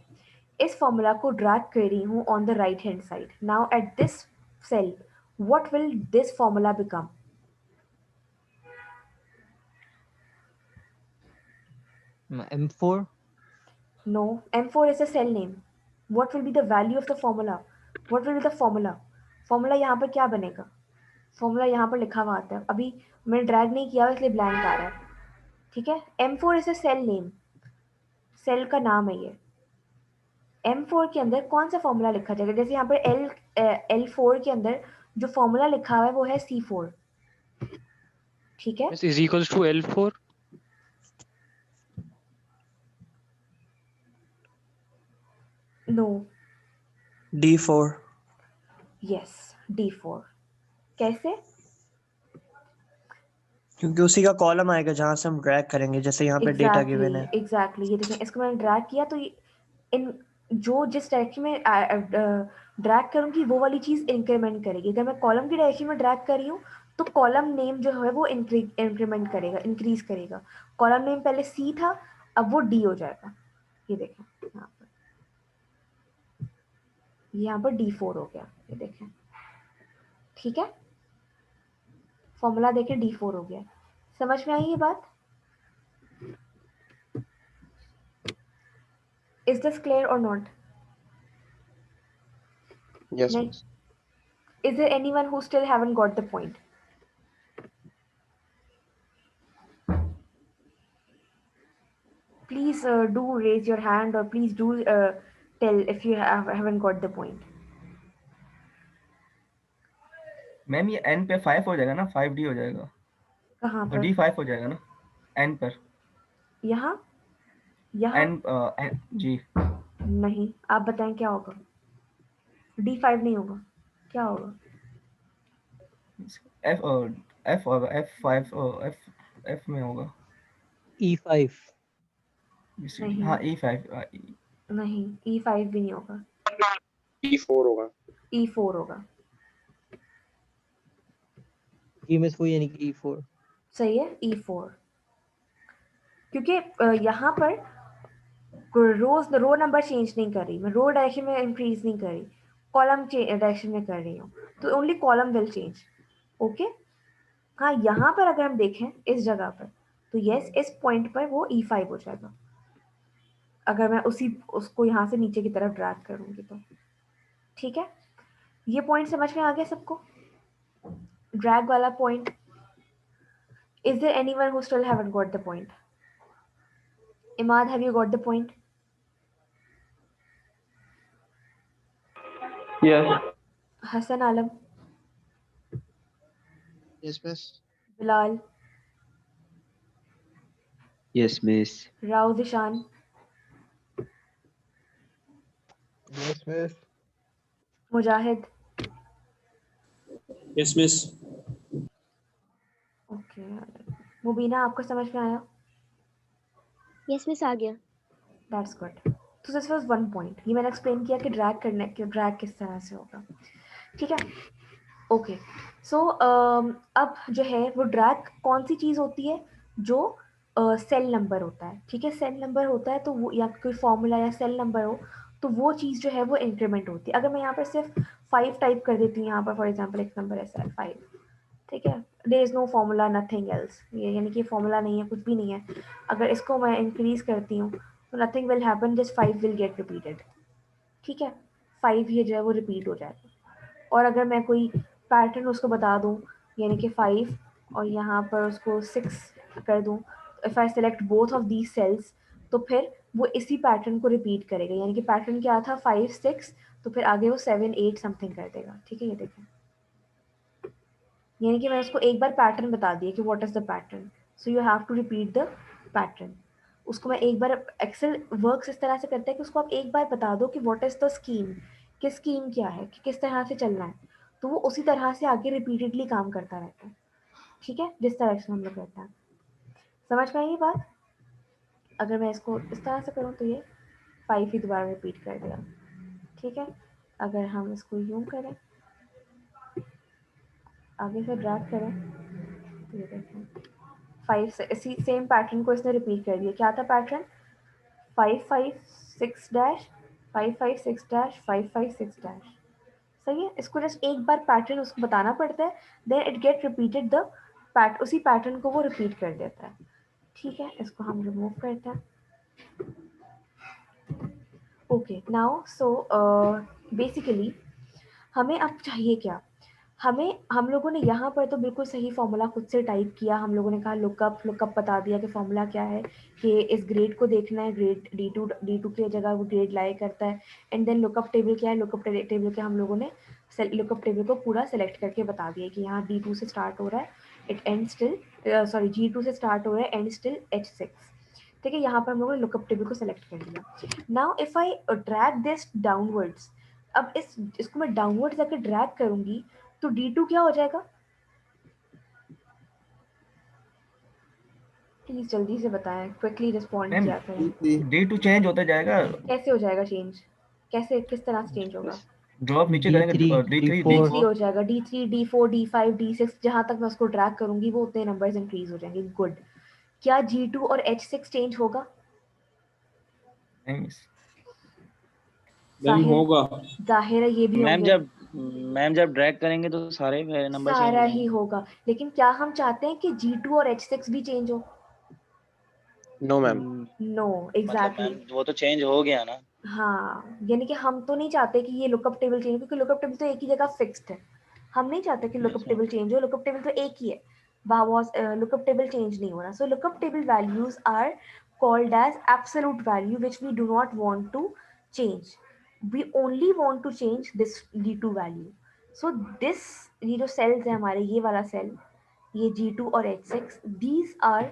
इस फॉर्मूला को ड्रैग कर रही हूँ on the right hand side. Now at this cell what will this formula become? M4. No, M4 is a cell name. What will be the value of the formula? What will be the formula? Formula यहाँ पर क्या बनेगा? Formula यहाँ पर लिखा हुआ आता है, अभी मैंने ड्रैग नहीं किया इसलिए ब्लैंक आ रहा है. ठीक है, M4 is a cell name, cell का नाम है ये. M4 के अंदर कौन सा फॉर्मूला लिखा जाएगा? जैसे यहाँ पर L4 के अंदर जो फॉर्मूला लिखा हुआ है वो है C4. ठीक है, Miss is equals to L4. No, D4. Yes, D4. कैसे? क्योंकि उसी का कॉलम आएगा जहां से हम ड्रैग करेंगे, जैसे यहाँ पे डेटा गिवन है. एग्जैक्टली, ये देखें, इसको मैंने ड्रैग किया तो इन जो जिस डायरेक्शन में ड्रैग करूंगी वो वाली चीज इंक्रीमेंट करेगी. अगर मैं कॉलम की डायरेक्शन में ड्रैग कर रही हूँ तो कॉलम नेम जो है वो इंक्रीमेंट करेगा, इंक्रीज करेगा. कॉलम नेम पहले C था, अब वो D हो जाएगा. ये देखें यहाँ पर D4 हो गया, ये देखें. ठीक है, फॉर्मूला देखें D4 हो गया. समझ में आई ये बात? इज दिस क्लियर और नॉट? Yes, नहीं. miss. Is there anyone who still haven't got the point? Please do raise your hand, or please do tell if you haven't got the point. Ma'am ये N पे 5 हो जाएगा ना, 5D हो जाएगा, कहाँ तो पर? D5 हो जाएगा ना N पर. यहाँ यहाँ N जी. नहीं, आप बताएं क्या होगा? D5 नहीं होगा, क्या होगा? F होगा, F5 F में होगा. E5. BCD. हाँ E5. नहीं, E5 भी नहीं होगा, D4 होगा. E4 होगा. जी मिस वो यानी कि E4. सही है, E4. क्योंकि यहाँ पर रो नंबर चेंज नहीं कर रही मैं, रो डायरेक्शन में इंक्रीज नहीं कर रही, कॉलम डायरेक्शन में कर रही हूँ, तो only column will change. Okay. हाँ, यहाँ पर अगर हम देखें इस जगह पर, तो यस, इस पॉइंट पर वो E5 हो जाएगा अगर मैं उसको यहाँ से नीचे की तरफ ड्रैग करूँगी तो. ठीक है, ये पॉइंट समझ में आ गया सबको? ड्रैग वाला point. Is there anyone who still haven't got the point? Imad, have you got the point? Yes. Hasan Alam, Yes, miss. Bilal, Yes, miss. Rao Dishan, Yes, miss. Mujahid. Yes, miss. Okay. Mubina, आपको समझ में आया? यस मिस आ गया. That's good. तो दिस वाज वन पॉइंट. ये मैंने explain किया कि ड्रैग किस तरह से होगा. ठीक है, ओके. सो अब जो है वो ड्रैग कौन सी चीज़ होती है? जो सेल नंबर होता है. ठीक है, सेल नंबर होता है तो वो, या कोई फॉर्मूला या सेल नंबर हो तो वो चीज़ जो है वो इंक्रीमेंट होती है. अगर मैं यहाँ पर सिर्फ 5 टाइप कर देती हूँ, यहाँ पर फॉर एग्जांपल एक नंबर ऐसा है 5. ठीक है, there is no formula, nothing else, ये यानी कि फॉर्मूला नहीं है, कुछ भी नहीं है. अगर इसको मैं इंक्रीज करती हूँ तो nothing will happen, just 5 will get repeated. ठीक है, 5 ये जो है वो रिपीट हो जाएगा. और अगर मैं कोई पैटर्न उसको बता दूं, यानी कि 5 और यहाँ पर उसको 6 कर दूं, if I select both of these cells, तो फिर वो इसी पैटर्न को रिपीट करेगा. यानी कि पैटर्न क्या था? 5 6, तो फिर आगे वो 7 8 समथिंग कर देगा. ठीक है, ये देखें, यानी कि मैंने उसको एक बार पैटर्न बता दिया कि what is the pattern, so you have to repeat the pattern. उसको मैं एक बार, एक्सेल वर्क्स इस तरह से करता है कि उसको आप एक बार बता दो कि व्हाट इज़ द स्कीम, कि स्कीम क्या है, कि किस तरह से चलना है, तो वो उसी तरह से आगे रिपीटेडली काम करता रहता है. ठीक है, जिस तरह से हम लोग करते हैं. समझ में आई ये बात? अगर मैं इसको इस तरह से करूँ तो ये 5 ही दोबारा रिपीट कर देगा, ठीक है। अगर हम इसको यूं करें, आगे से ड्रैग करें, तो ये देखें 5 से इसी सेम पैटर्न को इसने रिपीट कर दिया। क्या था पैटर्न? 5 5 6 dash 5 5 6 dash 5 5 6 dash. सही है। इसको जस्ट एक बार पैटर्न उसको बताना पड़ता है, then it get repeated the उसी पैटर्न को वो रिपीट कर देता है, ठीक है। इसको हम रिमूव करते हैं। ओके नाउ सो बेसिकली हमें अब चाहिए क्या? हम लोगों ने यहाँ पर तो बिल्कुल सही फॉर्मूला खुद से टाइप किया। हम लोगों ने कहा लुकअप बता दिया कि फॉर्मूला क्या है, कि इस ग्रेड को देखना है, ग्रेड D2 की जगह वो ग्रेड लाई करता है। एंड देन लुकअप टेबल क्या है, लुकअप टेबल के हम लोगों ने लुकअप टेबल को पूरा सेलेक्ट करके बता दिया कि यहाँ D2 से स्टार्ट हो रहा है, इट एंड स्टिल G2 से स्टार्ट हो रहा है, एंड स्टिल H6, ठीक है। यहाँ पर हम लोगों ने लुकअप टेबल को सेलेक्ट कर दिया। Now if I drag this downwards, अब इसको मैं डाउनवर्ड्स अगर ड्रैग करूंगी तो D2 क्या हो जाएगा? प्लीज जल्दी से बताएं, क्विकली रिस्पॉन्ड मैम किया करें। D2 चेंज होता जाएगा, कैसे हो जाएगा चेंज? कैसे, किस तरह से चेंज होगा? ड्रॉप नीचे करेंगे D3 D3 D4 D3 हो जाएगा, D3 D4 D5 D6, जहां तक मैं उसको ड्रैग करूंगी वो उतने नंबर्स इंक्रीज हो जाएंगे। गुड। क्या G2 और H6 चेंज होगा? नहीं, मैम जाहिर होगा। जाहिर है ये भी मैम होंगे। मैम जब ड्रैग करेंगे तो सारे नंबर चेंज हो सारा ही जाएंगे। होगा, लेकिन क्या हम चाहते हैं कि G2 और H6 भी चेंज हो? No ma'am. नो, मतलब एग्जैक्टली। मैम वो तो चेंज हो गया ना। हाँ, यानी कि हम तो नहीं चाहते कि ये लुकअप टेबल चेंज, क्योंकि लुकअप टेबल तो एक ही जगह फिक्स्ड है। हम नहीं चाहते कि लुकअप Yes, टेबल चेंज हो, लुकअप टेबल तो एक ही है, लुकअप टेबल चेंज नहीं हो रहा। So lookup table values are called as absolute value which we do not want to change. We only want to change this D2 value. So this, ये जो cells है हमारे, ये वाला cell, ये G2 और H6, these are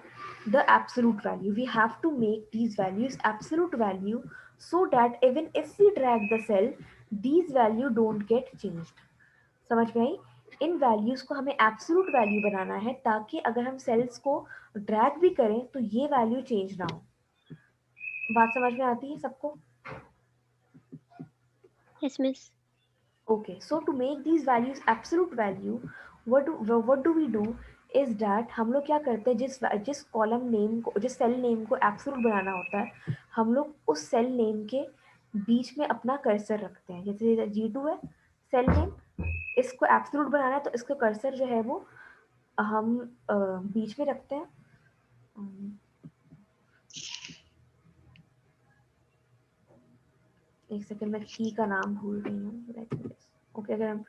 the absolute value. We have to make these values absolute value so that even if we drag the cell, these value don't get changed. समझ में आई? इन वैल्यूज को हमें एब्सोल्यूट वैल्यू बनाना है, ताकि अगर हम sales को drag भी करें तो ये वैल्यू चेंज ना हो। बात समझ में आती है सबको? Yes, miss. Okay, so to make these values absolute value, what do we do is that हम लोग क्या करते हैं, जिस कॉलम नेम को, जिस सेल नेम को एब्सोल्यूट बनाना होता है, हम लोग उस सेल नेम के बीच में अपना कर्सर रखते हैं। जैसे G2 है सेल नेम, इसको एब्सोल्यूट बनाना है तो इसका कर्सर जो है वो हम बीच में रखते हैं। एक सेकंड, मैं की का नाम भूल रही हूँ। ओके, अगर हम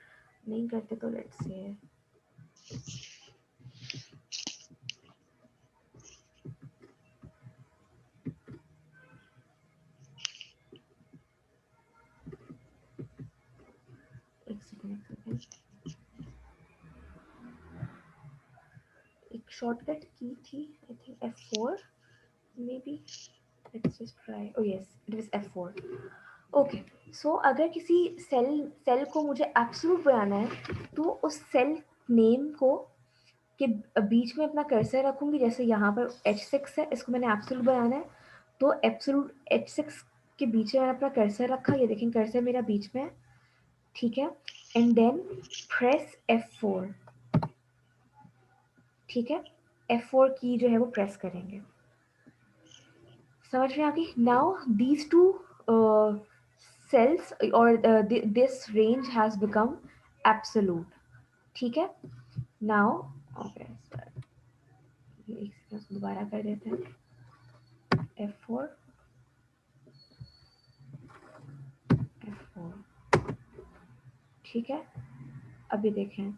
नहीं करते तो लेट्स से एक शॉर्टकट की थी, I think F4 maybe. Let's just try. Oh yes, it was F4। Okay, so अगर किसी सेल को मुझे एब्सोल्यूट बनाना है तो उस सेल नेम को के बीच में अपना कर्सर रखूंगी। जैसे यहाँ पर H6 है, इसको मैंने एब्सोल्यूट बनाना है, तो एब्सोल्यूट H6 के बीच में मैंने अपना कर्सर रखा। ये देखें कर्सर मेरा बीच में है, ठीक है। एंड देन प्रेस F4, ठीक है। F4 की जो है वो प्रेस करेंगे। समझ में आ गई? Now these two cells or this range has become absolute, ठीक है। now okay, एक सेकंड दोबारा कर देते हैं। F4 ठीक है। अभी देखें,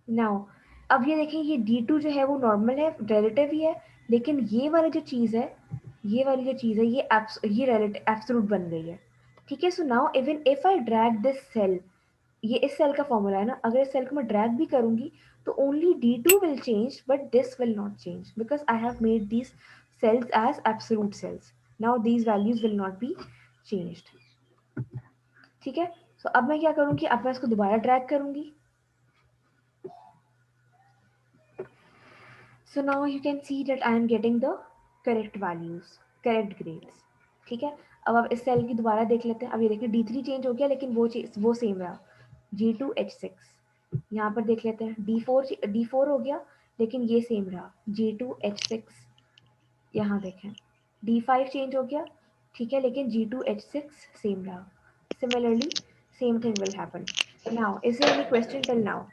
नाउ अब ये देखें, ये D2 जो है वो नॉर्मल है, रिलेटिव ही है, लेकिन ये वाली जो चीज़ है, ये एब्सोल्यूट बन गई है, ठीक है। So now even if I drag this cell, ये इस सेल का फॉर्मूला है ना, अगर इस सेल को मैं ड्रैग भी करूंगी तो only D2 will change but this will not change, because I have made these cells as absolute cells. Now these values will not be changed, ठीक है। सो अब मैं क्या करूंगी, अब मैं इसको दोबारा ड्रैग करूंगी। So now you can see that I am getting the correct values, correct grades. ठीक है, अब आप इस सेल की दोबारा देख लेते हैं. अब ये देखिए D3 चेंज हो गया लेकिन वो सेम रहा, G2H6. यहाँ पर देख लेते हैं D4 हो गया लेकिन ये सेम रहा, G2H6. यहाँ देखें D5 चेंज हो गया, ठीक है, लेकिन G2H6 सेम रहा. Similarly, same thing will happen. Now, is there any question till now?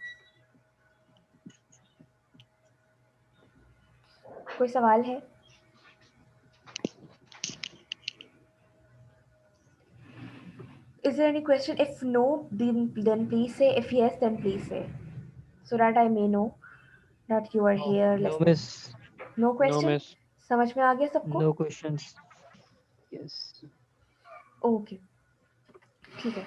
कोई सवाल है? Is there any question? If no, then please say. If yes, then please say, so that I may know that you are here No, listening. miss. No no question? Miss. समझ में आ गया सबको? No questions. Yes. Okay, ठीक है.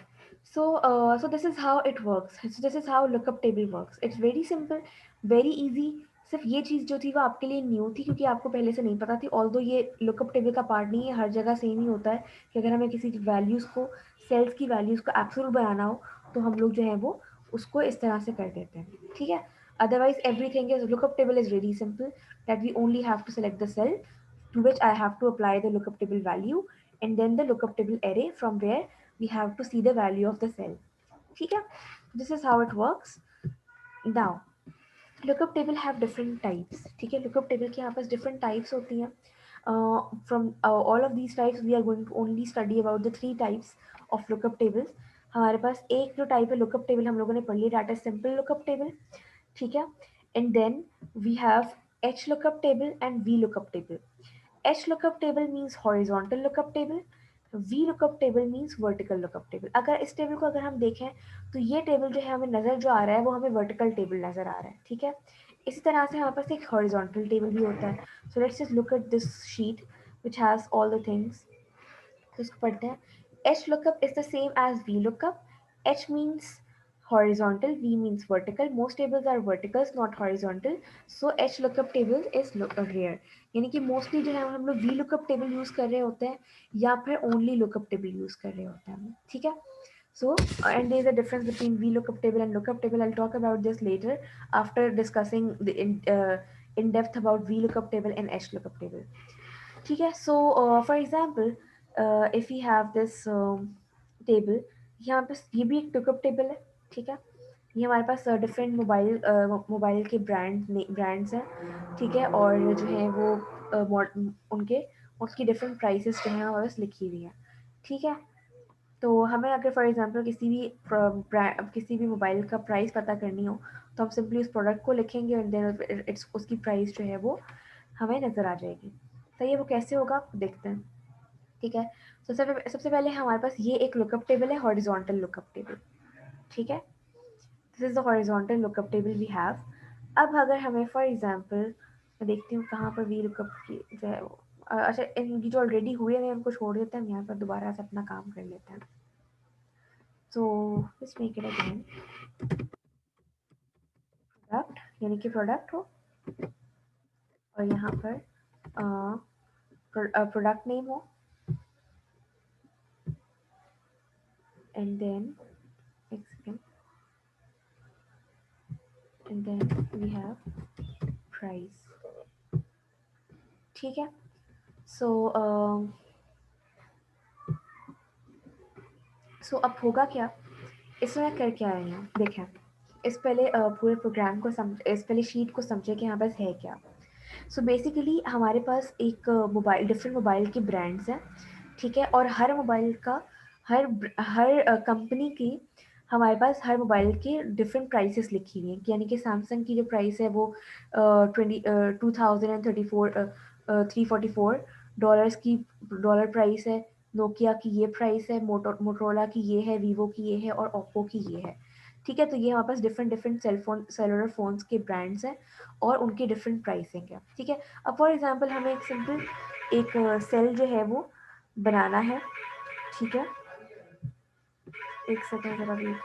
So this is how it works. So this is how lookup table works. It's very simple, very easy. सिर्फ ये चीज़ जो थी वो आपके लिए न्यू थी क्योंकि आपको पहले से नहीं पता थी. ऑल्दो ये लुकअप टेबल का पार्ट नहीं है, हर जगह सेम ही होता है कि अगर हमें किसी वैल्यूज़ को, सेल्स की वैल्यूज़ को एब्सोल्यूट बनाना हो तो हम लोग जो है वो उसको इस तरह से कर देते हैं. ठीक है, otherwise everything is lookup table is really simple, that we only have to select the cell to which I have to apply the lookup table value and then the lookup table array from where we have to see the value of the cell. ठीक है, this is how it works. Now lookup table have different types. ठीक है, lookup table के यहाँ पास different types होती हैं. From all of these types we are going to only study about the 3 types of lookup tables. हमारे पास एक जो type है lookup table हम लोगों ने पढ़ लिया, that is simple lookup table. ठीक है, and then we have H lookup table and V lookup table. H lookup table means horizontal lookup table. V lookup table means vertical lookup table. अगर इस table को अगर हम देखें तो ये टेबल जो है हमें नज़र जो आ रहा है वो हमें वर्टिकल टेबल नज़र आ रहा है. ठीक है, इसी तरह से हमारे पास एक हॉरिजॉन्टल टेबल भी होता है. So let's just look at this sheet which has all the things. तो इसको पढ़ते हैं. H lookup is the same as V lookup. H means horizontal, V means vertical. Most tables are verticals, not horizontal. So H lookup table is rare. यानी कि mostly जो है हम लोग V lookup table यूज कर रहे होते हैं या फिर ओनली lookup table यूज कर रहे होते हैं. ठीक है, so and there is a difference between V lookup table and lookup table. I'll talk about this later after discussing the in depth about V lookup table and H lookup table. ठीक है, so for example if we have this table, यहाँ पे ये भी एक lookup table है. ठीक है, ये हमारे पास डिफरेंट मोबाइल के ब्रांड्स हैं. ठीक है, और जो है वो उसकी डिफरेंट प्राइसेस जो हैं हमारे पास लिखी हुई हैं. ठीक है, तो हमें अगर फॉर एग्जांपल किसी भी मोबाइल का प्राइस पता करनी हो तो हम सिंपली उस प्रोडक्ट को लिखेंगे और देन उसकी प्राइस जो है वो हमें नज़र आ जाएगी. सही है, वो कैसे होगा देखते हैं. ठीक है, तो सबसे पहले हमारे पास ये एक लुकअप टेबल है, हॉरिजॉन्टल लुकअप टेबल. ठीक है, this is the horizontal lookup table we have. अब अगर हमें फॉर एग्जांपल मैं देखती हूँ कहाँ पर वी लुकअप की जो है अच्छा इनकी जो ऑलरेडी हुई है उनको छोड़ देते हैं, यहाँ पर दोबारा से अपना काम कर लेते हैं. So let's make it again product, यानी कि प्रोडक्ट हो और यहाँ पर प्रोडक्ट नेम हो and then we have price. ठीक है, so अब होगा क्या, इसमें कर क्या रही हूँ देखें. इस पहले पूरे प्रोग्राम को इस पहले शीट को समझे कि यहाँ पास है क्या. सो बेसिकली हमारे पास एक डिफरेंट मोबाइल के ब्रांड्स हैं. ठीक है, और हर मोबाइल का हर कंपनी की हमारे पास हर मोबाइल के डिफरेंट प्राइसेस लिखी हुई हैं. यानी कि सैमसंग की जो प्राइस है वो $344 की डॉलर प्राइस है. नोकिया की ये प्राइस है, मोटोरोला की ये है, वीवो की ये है और ओप्पो की ये है. ठीक है, तो ये हमारे पास डिफरेंट सेलुलर फोन्स के ब्रांड्स हैं और उनकी डिफरेंट प्राइसिंग है. ठीक है, अब फॉर एग्जांपल हमें एक सिंपल एक सेल जो है वो बनाना है. ठीक है, एक सेकंड जरा वेट.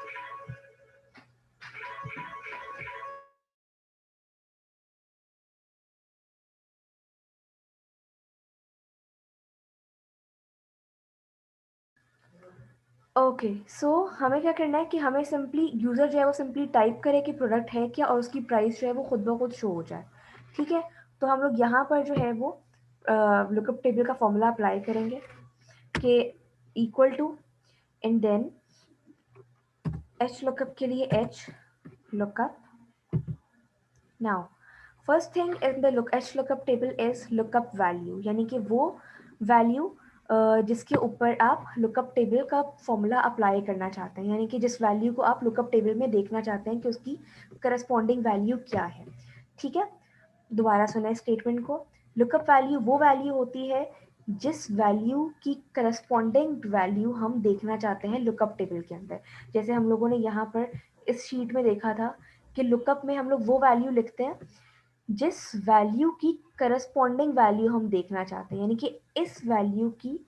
ओके, सो हमें क्या करना है कि हमें सिंपली यूज़र जो है वो सिंपली टाइप करे कि प्रोडक्ट है क्या और उसकी प्राइस जो है वो खुद ब खुद शो हो जाए. ठीक है, तो हम लोग यहाँ पर जो है वो लुकअप टेबल का फॉर्मूला अप्लाई करेंगे कि equal to and then H lookup के लिए H lookup. Now first thing in the H lookup table is lookup value, यानी कि वो वैल्यू जिसके ऊपर आप लुकअप टेबल का फॉर्मूला अप्लाई करना चाहते हैं, यानी कि जिस वैल्यू को आप लुकअप टेबल में देखना चाहते हैं कि उसकी करस्पॉन्डिंग वैल्यू क्या है. ठीक है, दोबारा सुना स्टेटमेंट को. लुकअप वैल्यू वो वैल्यू होती है जिस वैल्यू की करस्पॉन्डिंग वैल्यू हम देखना चाहते हैं लुकअप टेबल के अंदर. जैसे हम लोगों ने यहाँ पर इस शीट में देखा था कि लुकअप में हम लोग वो वैल्यू लिखते हैं जिस वैल्यू की करस्पॉन्डिंग वैल्यू हम देखना चाहते हैं, यानी कि इस वैल्यू की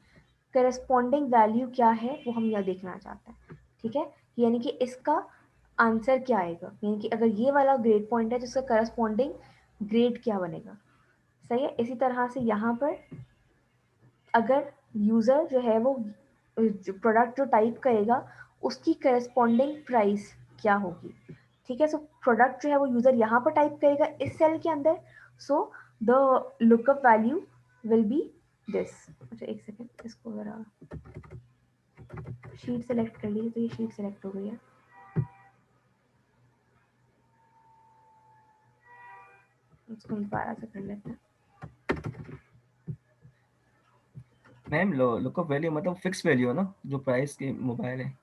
करस्पॉन्डिंग वैल्यू क्या है वो हम यह देखना चाहते हैं. ठीक है, यानी कि इसका आंसर क्या आएगा, यानी कि अगर ये वाला ग्रेड पॉइंट है तो इसका करस्पॉन्डिंग ग्रेड क्या बनेगा. सही है. इसी तरह से यहाँ पर अगर यूज़र जो है वो प्रोडक्ट जो टाइप करेगा उसकी करस्पॉन्डिंग प्राइस क्या होगी. ठीक है, सो प्रोडक्ट जो है वो यूज़र यहाँ पर टाइप करेगा इस सेल के अंदर, so the lookup value will be this. अच्छा एक सेकेंड, इसको ज़रा शीट सेलेक्ट कर लीजिए. तो ये शीट सेलेक्ट हो गई है. इसको दोबारा से कर लेते हैं. मैम लुकअप वैल्यू मतलब फिक्स वैल्यू है ना, जो प्राइस के मोबाइल है.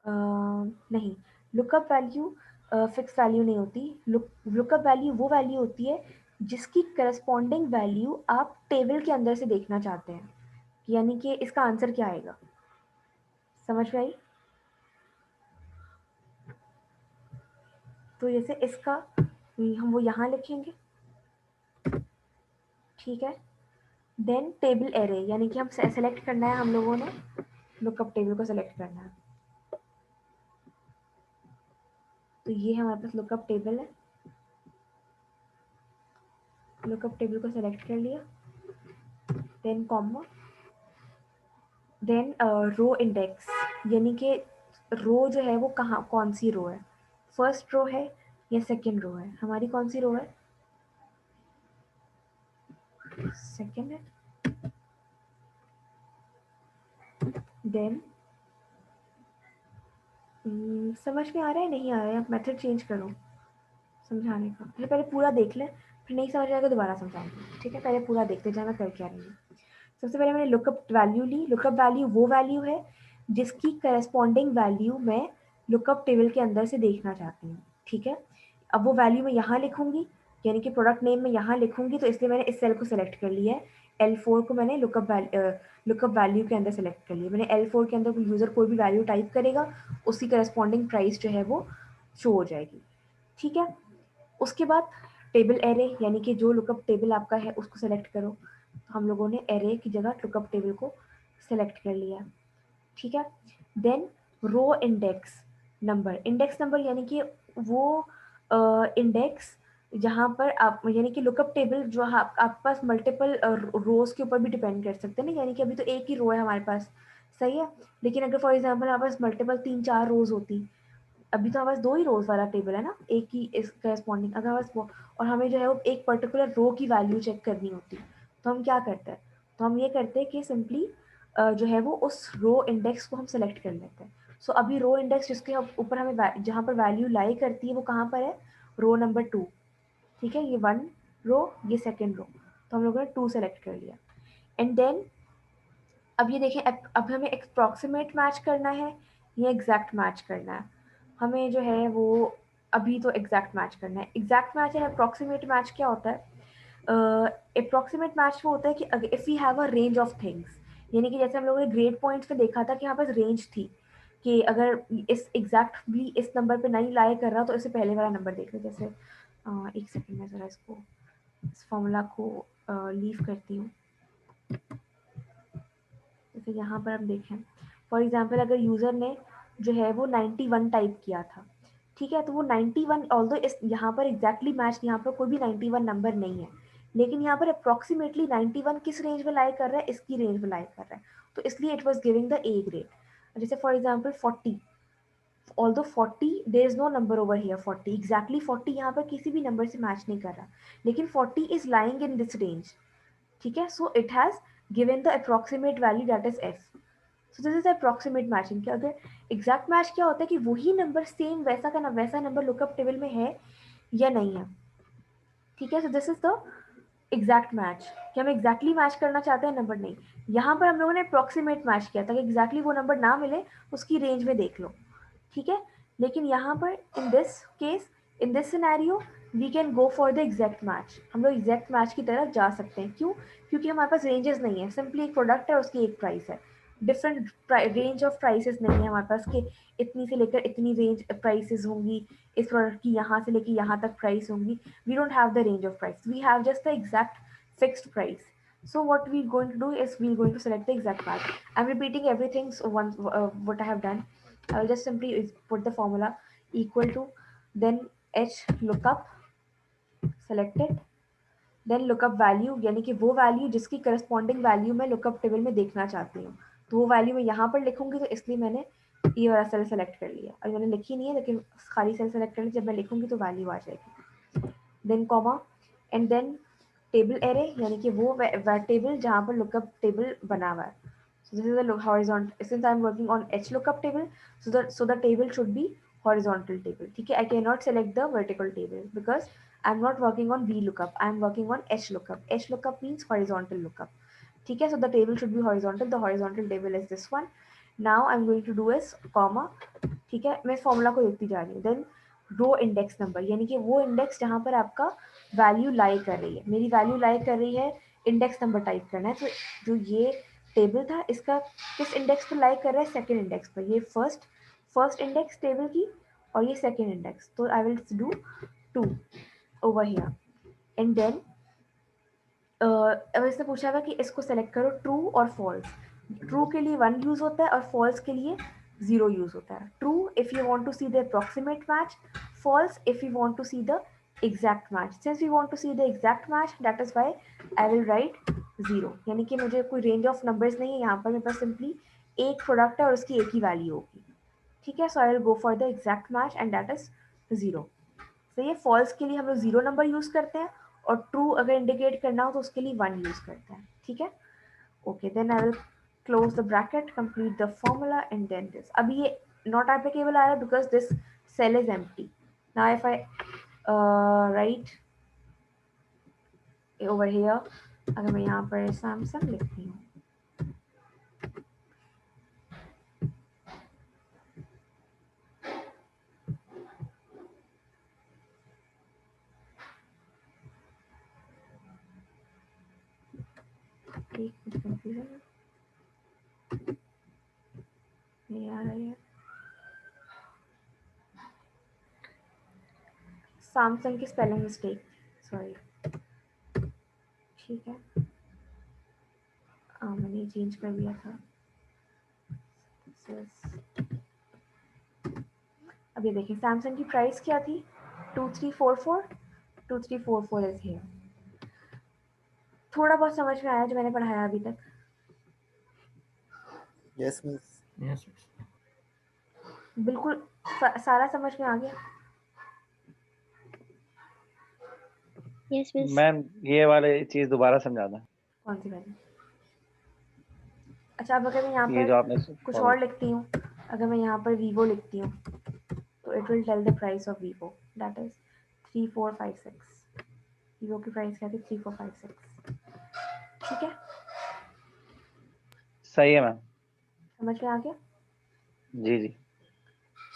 नहीं, लुकअप वैल्यू फिक्स वैल्यू नहीं होती. लुकअप वैल्यू वो वैल्यू होती है जिसकी करस्पॉन्डिंग वैल्यू आप टेबल के अंदर से देखना चाहते हैं, यानी कि इसका आंसर क्या आएगा. समझ में आई. तो जैसे इसका हम वो यहाँ लिखेंगे. ठीक है, देन टेबल एरे, यानी कि हम सेलेक्ट करना है, हम लोगों ने लुकअप टेबल को सेलेक्ट करना है. तो ये हमारे पास लुकअप टेबल है. लुकअप टेबल को सेलेक्ट कर लिया, then comma, then row index, यानी कि रो जो है वो कहाँ कौन सी रो है, फर्स्ट रो है या सेकंड रो है. हमारी कौन सी रो है, सेकंड है. देन समझ में आ रहा है नहीं आ रहा है, आप मेथड चेंज करो समझाने का. पहले पूरा देख लें, फिर नहीं समझ आएगा दोबारा समझाऊंगी. ठीक है, पहले पूरा देखते जाए मैं कर क्या रही हूँ. सबसे पहले मैंने लुकअप वैल्यू ली. लुकअप वैल्यू वो वैल्यू है जिसकी करस्पॉन्डिंग वैल्यू मैं लुकअप टेबल के अंदर से देखना चाहती हूँ. ठीक है, अब वो वैल्यू मैं यहाँ लिखूंगी, यानी कि प्रोडक्ट नेम में यहाँ लिखूंगी. तो इसलिए मैंने इस सेल को सिलेक्ट कर लिया है. L4 को मैंने लुकअप वैल्यू के अंदर सेलेक्ट कर लिया. मैंने L4 के अंदर यूज़र कोई भी वैल्यू टाइप करेगा उसकी करस्पॉन्डिंग प्राइस जो है वो शो हो जाएगी. ठीक है, उसके बाद टेबल एरे, यानी कि जो लुकअप टेबल आपका है उसको सेलेक्ट करो. तो हम लोगों ने एरे की जगह लुकअप टेबल को सेलेक्ट कर लिया. ठीक है, then row index number. Index number यानी कि वो इंडेक्स जहाँ पर आप, यानी कि लुकअप टेबल जो आपके पास मल्टीपल रोज के ऊपर भी डिपेंड कर सकते हैं ना, यानी कि अभी तो एक ही रो है हमारे पास. सही है, लेकिन अगर फॉर एग्जांपल हमारे पास मल्टीपल 3-4 रोज होती, अभी तो हमारे पास 2 ही रोज वाला टेबल है ना, एक ही इस करस्पॉन्डिंग. अगर हमारे पास और हमें जो है वो एक पर्टिकुलर रो की वैल्यू चेक करनी होती, तो हम क्या करते हैं, तो हम ये करते हैं कि सिंपली जो है वो उस रो इंडेक्स को हम सेलेक्ट कर लेते हैं. सो अभी रो इंडेक्स जिसके ऊपर हमें जहाँ पर वैल्यू लाई करती है वो कहाँ पर है, रो नंबर 2. ठीक है, ये 1 रो, ये सेकेंड रो. तो हम लोगों ने 2 सेलेक्ट कर लिया. एंड देन अब ये देखें, अब हमें अप्रॉक्सीमेट मैच करना है या एग्जैक्ट मैच करना है. हमें जो है वो अभी तो एग्जैक्ट मैच करना है. एग्जैक्ट मैच है. अप्रॉक्सीमेट मैच क्या होता है, अप्रॉक्सीमेट मैच वो होता है कि if we have a range of things, यानी कि जैसे हम लोगों ने ग्रेड पॉइंट्स में देखा था कि यहाँ पर रेंज थी कि अगर इस एग्जैक्टली इस नंबर पे नहीं लाई कर रहा तो इससे पहले वाला नंबर देख लो. जैसे एक सेकेंड में ज़रा इसको इस फॉर्मूला को लीव करती हूँ. जैसे यहाँ पर हम देखें, फॉर एग्जांपल अगर यूज़र ने जो है वो 91 टाइप किया था. ठीक है, तो वो 91 ऑल्दो इस यहाँ पर एग्जैक्टली मैच, यहाँ पर कोई भी 91 नंबर नहीं है, लेकिन यहाँ पर अप्रॉक्सीमेटली 91 किस रेंज में लाई कर रहा है, इसकी रेंज में लाई कर रहा है. तो इसलिए it was giving the A grade. जैसे for example 40 although 40 there is no number over here, 40 exactly 40 यहाँ पर किसी भी नंबर से मैच नहीं कर रहा, लेकिन 40 is lying in this range, ठीक है. So it has given the approximate value that is f. So this is approximate matching. कि अगर exact match क्या होता है कि वही नंबर सेम वैसा का ना वैसा नंबर लुकअप टेबल में है या नहीं है, ठीक है. So this is the exact match कि हम exactly match करना चाहते हैं नंबर नहीं. यहाँ पर हम लोगों ने approximate match किया था कि exactly वो नंबर ना मिले उसकी रेंज में देख लो, ठीक है. लेकिन यहाँ पर in this case in this scenario we can go for the exact match. हम लोग exact match की तरफ जा सकते हैं. क्यों? क्योंकि हमारे पास रेंजेस नहीं है, सिंपली एक प्रोडक्ट है उसकी एक प्राइस है. डिफरेंट रेंज ऑफ प्राइसेस नहीं है हमारे पास कि इतनी से लेकर इतनी रेंज प्राइसेस होंगी, इस प्रोडक्ट की यहाँ से लेकर यहाँ तक प्राइस होंगी. We don't have the range of price, we have just the exact fixed price. So what we're going to do is we're going to select the exact match. I'm repeating everything so once what I have done. I'll just simply put the formula equal to then h lookup selected then lookup value, यानी कि वो value जिसकी corresponding value मैं lookup table में देखना चाहती हूँ. तो वो वैल्यू मैं यहाँ पर लिखूंगी, तो इसलिए मैंने ये वाला सेल सेलेक्ट कर लिया. और मैंने लिखी नहीं है लेकिन खाली सेल सेलेक्ट कर लिया, जब मैं लिखूंगी तो वैल्यू आ जाएगी. Then comma and then table array, यानी कि वो टेबल जहाँ पर लुकअप टेबल बना हुआ है. So this is the horizontal, since I'm working on h lookup table, so the table should be horizontal table, ठीक है. I cannot select the vertical table because I'm not working on v lookup, I'm working on h lookup. H lookup means horizontal lookup, ठीक है. So the table should be horizontal, the horizontal table is this one. Now I'm going to do is comma, ठीक है. मैं formula को लिखती जा रही हूँ. देन रो इंडेक्स नंबर, यानी कि वो इंडेक्स जहाँ पर आपका वैल्यू लाई कर रही है. मेरी वैल्यू लाई कर रही है, इंडेक्स नंबर टाइप करना है. तो जो ये टेबल था इसका किस इंडेक्स पर लाई कर रहा है, सेकंड इंडेक्स पर. ये फर्स्ट इंडेक्स टेबल की और ये सेकंड इंडेक्स. तो I will do 2 over here and then अब इसने पूछा हुआ कि इसको सेलेक्ट करो ट्रू और फॉल्स. ट्रू के लिए 1 यूज होता है और फॉल्स के लिए 0 यूज होता है. True if you want to see the approximate match, false if you want to see the exact match. Since we want to see the exact match that is why I will write 0, यानी कि मुझे कोई range of numbers नहीं है यहाँ पर. मेरे पास simply एक प्रोडक्ट है और उसकी एक ही वैल्यू होगी, ठीक है. So I will go for the exact match and that is 0. तो ये फॉल्स के लिए हम लोग 0 नंबर यूज करते हैं और ट्रू अगर इंडिकेट करना हो तो उसके लिए 1 यूज करते हैं, ठीक है. Okay, then I will close the bracket, complete the formula and then this. अभी ये नॉट एप्लीकेबल आ रहा है because this cell is empty. Now if I write over here, अगर मैं यहाँ पर सैमसंग लिखती हूँ, कंफ्यूजन नहीं आ रही है. सैमसंग की स्पेलिंग मिस्टेक, सॉरी, ठीक है. मैंने चेंज कर दिया था. अब ये देखिए सैमसंग की प्राइस क्या थी, 2344 इज हियर. थोड़ा बहुत समझ में आया जो मैंने पढ़ाया अभी तक? Yes, miss. Yes. बिल्कुल सारा समझ में आ गया? Yes miss. मैम ये वाले चीज दोबारा समझा दें. कौन सी वाली? अच्छा, अब अगर मैं यहाँ ये जो आपने पर कुछ और लिखती हूँ, अगर मैं यहाँ पर वीवो लिखती हूँ तो it will tell the price of Vivo, that is 3456. Vivo की प्राइस क्या थी? 3456, ठीक है. सही है मैम. समझ में आ गया? जी जी.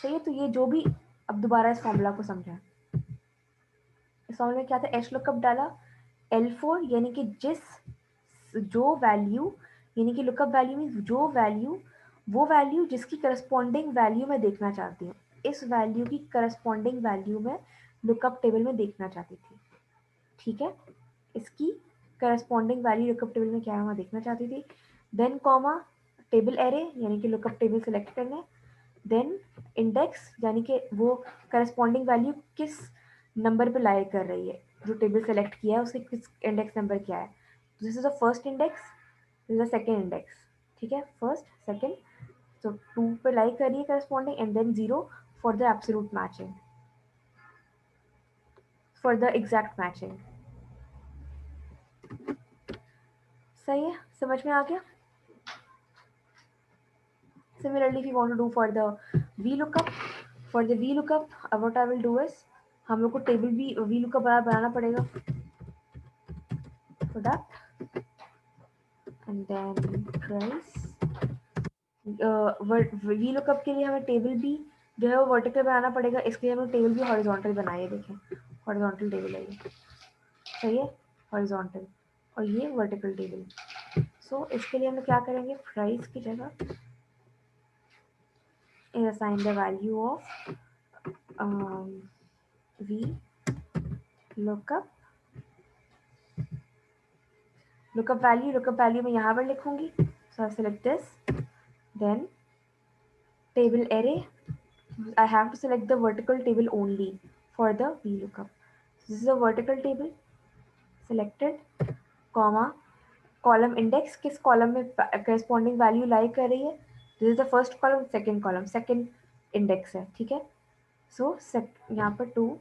सही है. तो ये जो भी, अब दोबारा इस फॉर्मूला को समझा. इस फॉर्मूले में क्या था? एच लुकअप डाला, L4 यानी कि जो वैल्यू, यानी कि लुकअप वैल्यू मीन्स जो वैल्यू, वो वैल्यू जिसकी करस्पॉन्डिंग वैल्यू मैं देखना चाहती हूँ. इस वैल्यू की करस्पॉन्डिंग वैल्यू में लुकअप टेबल में देखना चाहती थी, ठीक है. इसकी करस्पॉन्डिंग वैल्यू लुकअप टेबल में क्या है मैं देखना चाहती थी. देन कॉमा टेबल एरे, यानी कि लुकअप टेबल सेलेक्ट करना है. देन इंडेक्स, यानी कि वो करस्पॉन्डिंग वैल्यू किस नंबर पे लाई कर रही है, जो टेबल सेलेक्ट किया है उसके किस इंडेक्स नंबर क्या है. This is the first index, this is the second index, ठीक है. फर्स्ट सेकंड, तो 2 पे लाई कर रही है corresponding and then 0 for the absolute matching, for the exact matching. सही है, समझ में आ गया? Similarly, if you want to do for the VLOOKUP, for the VLOOKUP, what I will do is हम लोग को टेबल भी VLOOKUP बनाना पड़ेगा for that, and then price. VLOOKUP के लिए हमें टेबल भी जो है वो वर्टिकल बनाना पड़ेगा, इसके लिए हमें टेबल भी हॉरिजॉन्टल बनाइए. देखें, हॉरिजॉन्टल टेबल है ये, सही है, हॉरिजॉन्टल, और ये वर्टिकल टेबल. सो इसके लिए हम क्या करेंगे, प्राइस की जगह is assign the value of VLOOKUP. lookup value मैं यहाँ पर लिखूंगी. So I select this, then table array. I have to select the vertical table only for the VLOOKUP. So this is a vertical table, selected, comma, column index, किस column में corresponding value lie कर रही है. This is the first column, second column, second index है, ठीक है. So यहाँ पर 2,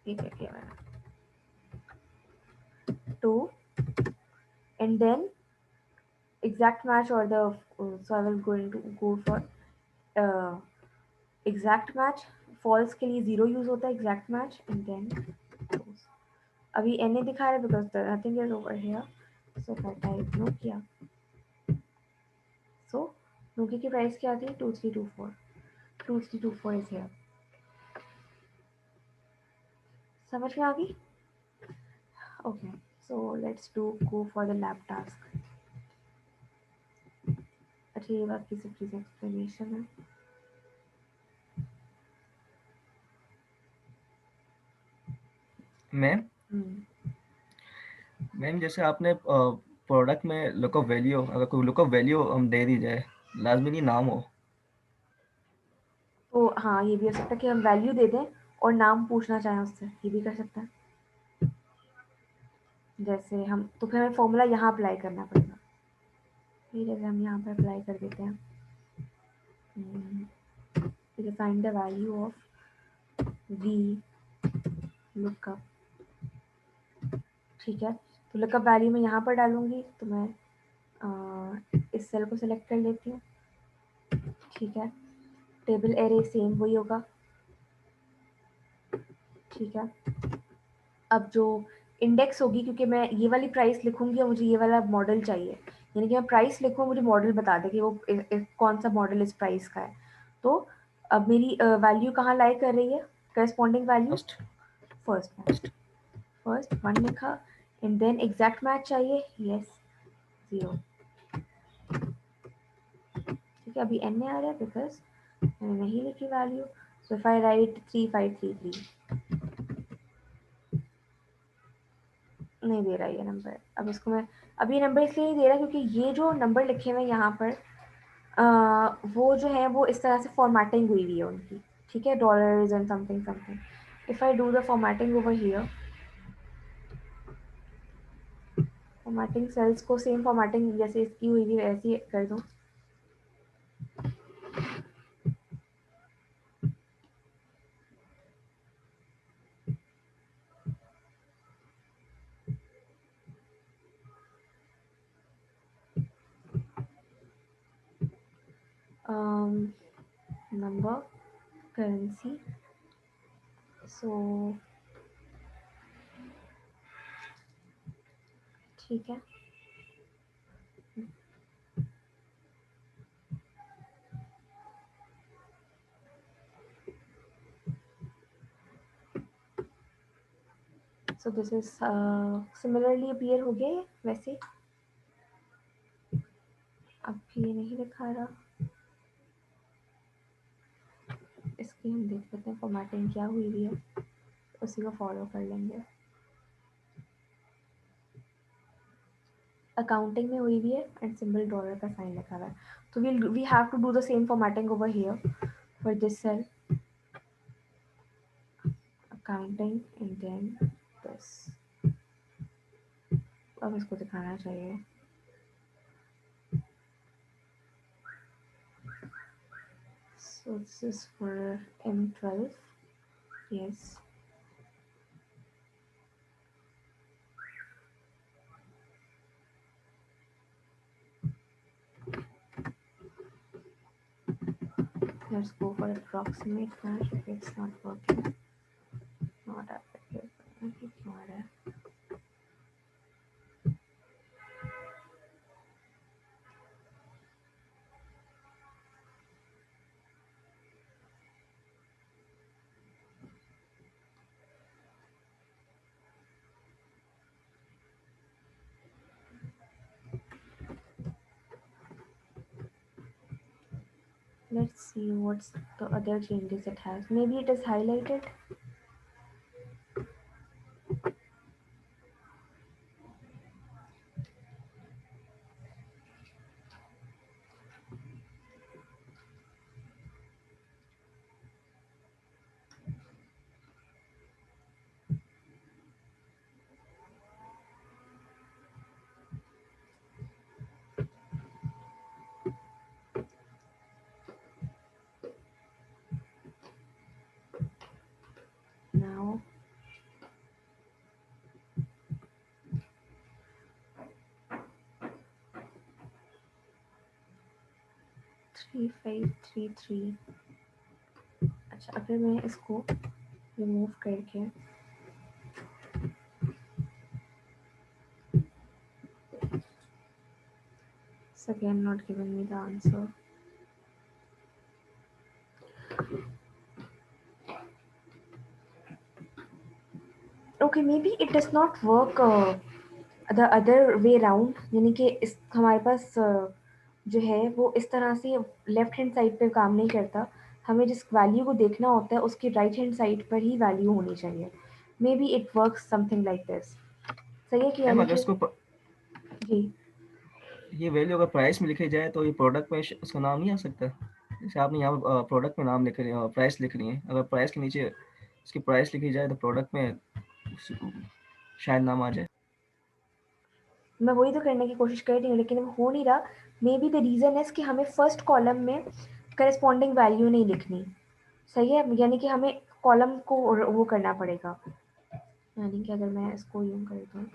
ठीक है, क्या है 2, and then exact match or the so I will going to go for exact match. False के लिए 0 यूज होता है, exact match, and then अभी NA दिखा रहा है because nothing is over here. So if I type Nokia, so Nokia की price क्या आती है, 2324. 2324 is here. समझ में आ गई? Okay, so let's go for the lab task. अच्छा, ये बाकी सब चीज़ें एक्सप्लेनेशन है. मैम जैसे आपने प्रोडक्ट में लुकअप वैल्यू, अगर कोई लुकअप वैल्यू हम दे दी जाए, लाजमी नहीं नाम हो. तो हाँ, ये भी हो सकता है कि हम वैल्यू दे दें और नाम पूछना चाहें उससे, ये भी कर सकता है. जैसे हम तो फिर हमें फॉर्मूला यहाँ अप्लाई करना पड़ेगा. ये जैसे हम यहाँ पर अप्लाई कर देते हैं, find the value of VLOOKUP. ठीक है, तो लुकअप वैल्यू मैं यहाँ पर डालूंगी. तो मैं इस सेल को सिलेक्ट कर लेती हूँ. ठीक है, टेबल एरे सेम वही होगा. ठीक है, अब जो इंडेक्स होगी, क्योंकि मैं ये वाली प्राइस लिखूंगी और मुझे ये वाला मॉडल चाहिए, यानी कि मैं प्राइस लिखूँ, मुझे मॉडल बता दे कि वो कौन सा मॉडल इस प्राइस का है. तो अब मेरी वैल्यू कहाँ लाई कर रही है, करस्पॉन्डिंग वैल्यू फर्स्ट 1 लिखा, एंड देन एग्जैक्ट मैच चाहिए, यस 0. ठीक है, अभी NA आ रहा है बिकॉज मैंने नहीं लिखी value. So if I right 3533, नहीं दे रहा ये नंबर. अब इसको मैं, अब ये नंबर इसलिए नहीं दे रहा क्योंकि ये जो नंबर लिखे हुए यहाँ पर वो जो है वो इस तरह से फॉर्मेटिंग हुई हुई है उनकी. ठीक है, dollars and something something. If I do the formatting over here, formatting cells को सेम फॉर्मेटिंग जैसे इसकी हुई थी वैसी कर दूँ. number, currency, so ठीक है, so this is similarly appear हो गया. वैसे अब ये नहीं दिखा रहा, इसकी हम देख लेते हैं फॉर्मेटिंग क्या हुई हुई है, उसी को फॉलो कर लेंगे. अकाउंटिंग में हुई हुई है एंड सिंबल डॉलर का साइन लिखा हुआ है. तो we have to do the same formatting over here for this cell, accounting, and then this. अब इसको दिखाना चाहिए. So So this is for M12. Yes. Let's go for approximate match. If it's not working, not applicable. Ignore it. Let's see what's the other changes it has. Maybe it is highlighted. Now three five three three. अच्छा, अगर मैं इसको remove करके it's again not giving me the answer. Okay, maybe it does not work the other way round, यानी कि इस हमारे पास जो है वो इस तरह से लेफ्ट हैंड साइड पे काम नहीं करता। हमें जिस वैल्यू को देखना होता है उसकी राइट हैंड साइड पर ही वैल्यू होनी चाहिए। May be it works something like this. सही है कि मैम यानी अगर कि इसको जी ये वैल्यू अगर प्राइस में लिखी जाए तो ये प्रोडक्ट में उसका नाम नहीं आ सकता। जैसे आपने यहाँ प्रोडक्ट में नाम लिख रही है, प्राइस लिख रही है, अगर प्राइस के नीचे उसकी प्राइस लिखी जाए तो प्रोडक्ट में शायद नाम आ जाए। मैं वही तो करने की कोशिश कर रही हूँ लेकिन वो हो नहीं रहा। May be the reason is कि हमें फर्स्ट कॉलम में करस्पॉन्डिंग वैल्यू नहीं लिखनी। सही है, यानी कि हमें कॉलम को वो करना पड़ेगा। यानी कि अगर मैं इसको यूँ कर दूँ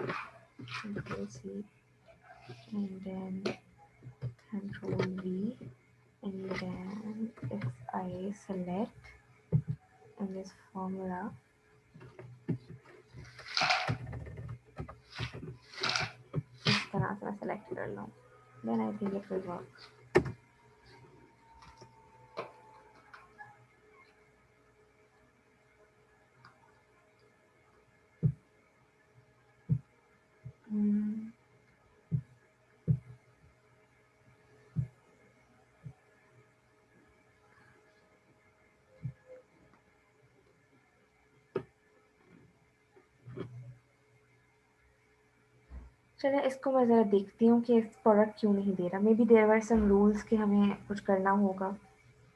and then control V and then if I select in this formula इस तरह से मैं select कर लूँ, then I think it will work. चलिए इसको मैं ज़रा देखती हूँ कि इस प्रोडक्ट क्यों नहीं दे रहा। Maybe there were some rules कि हमें कुछ करना होगा।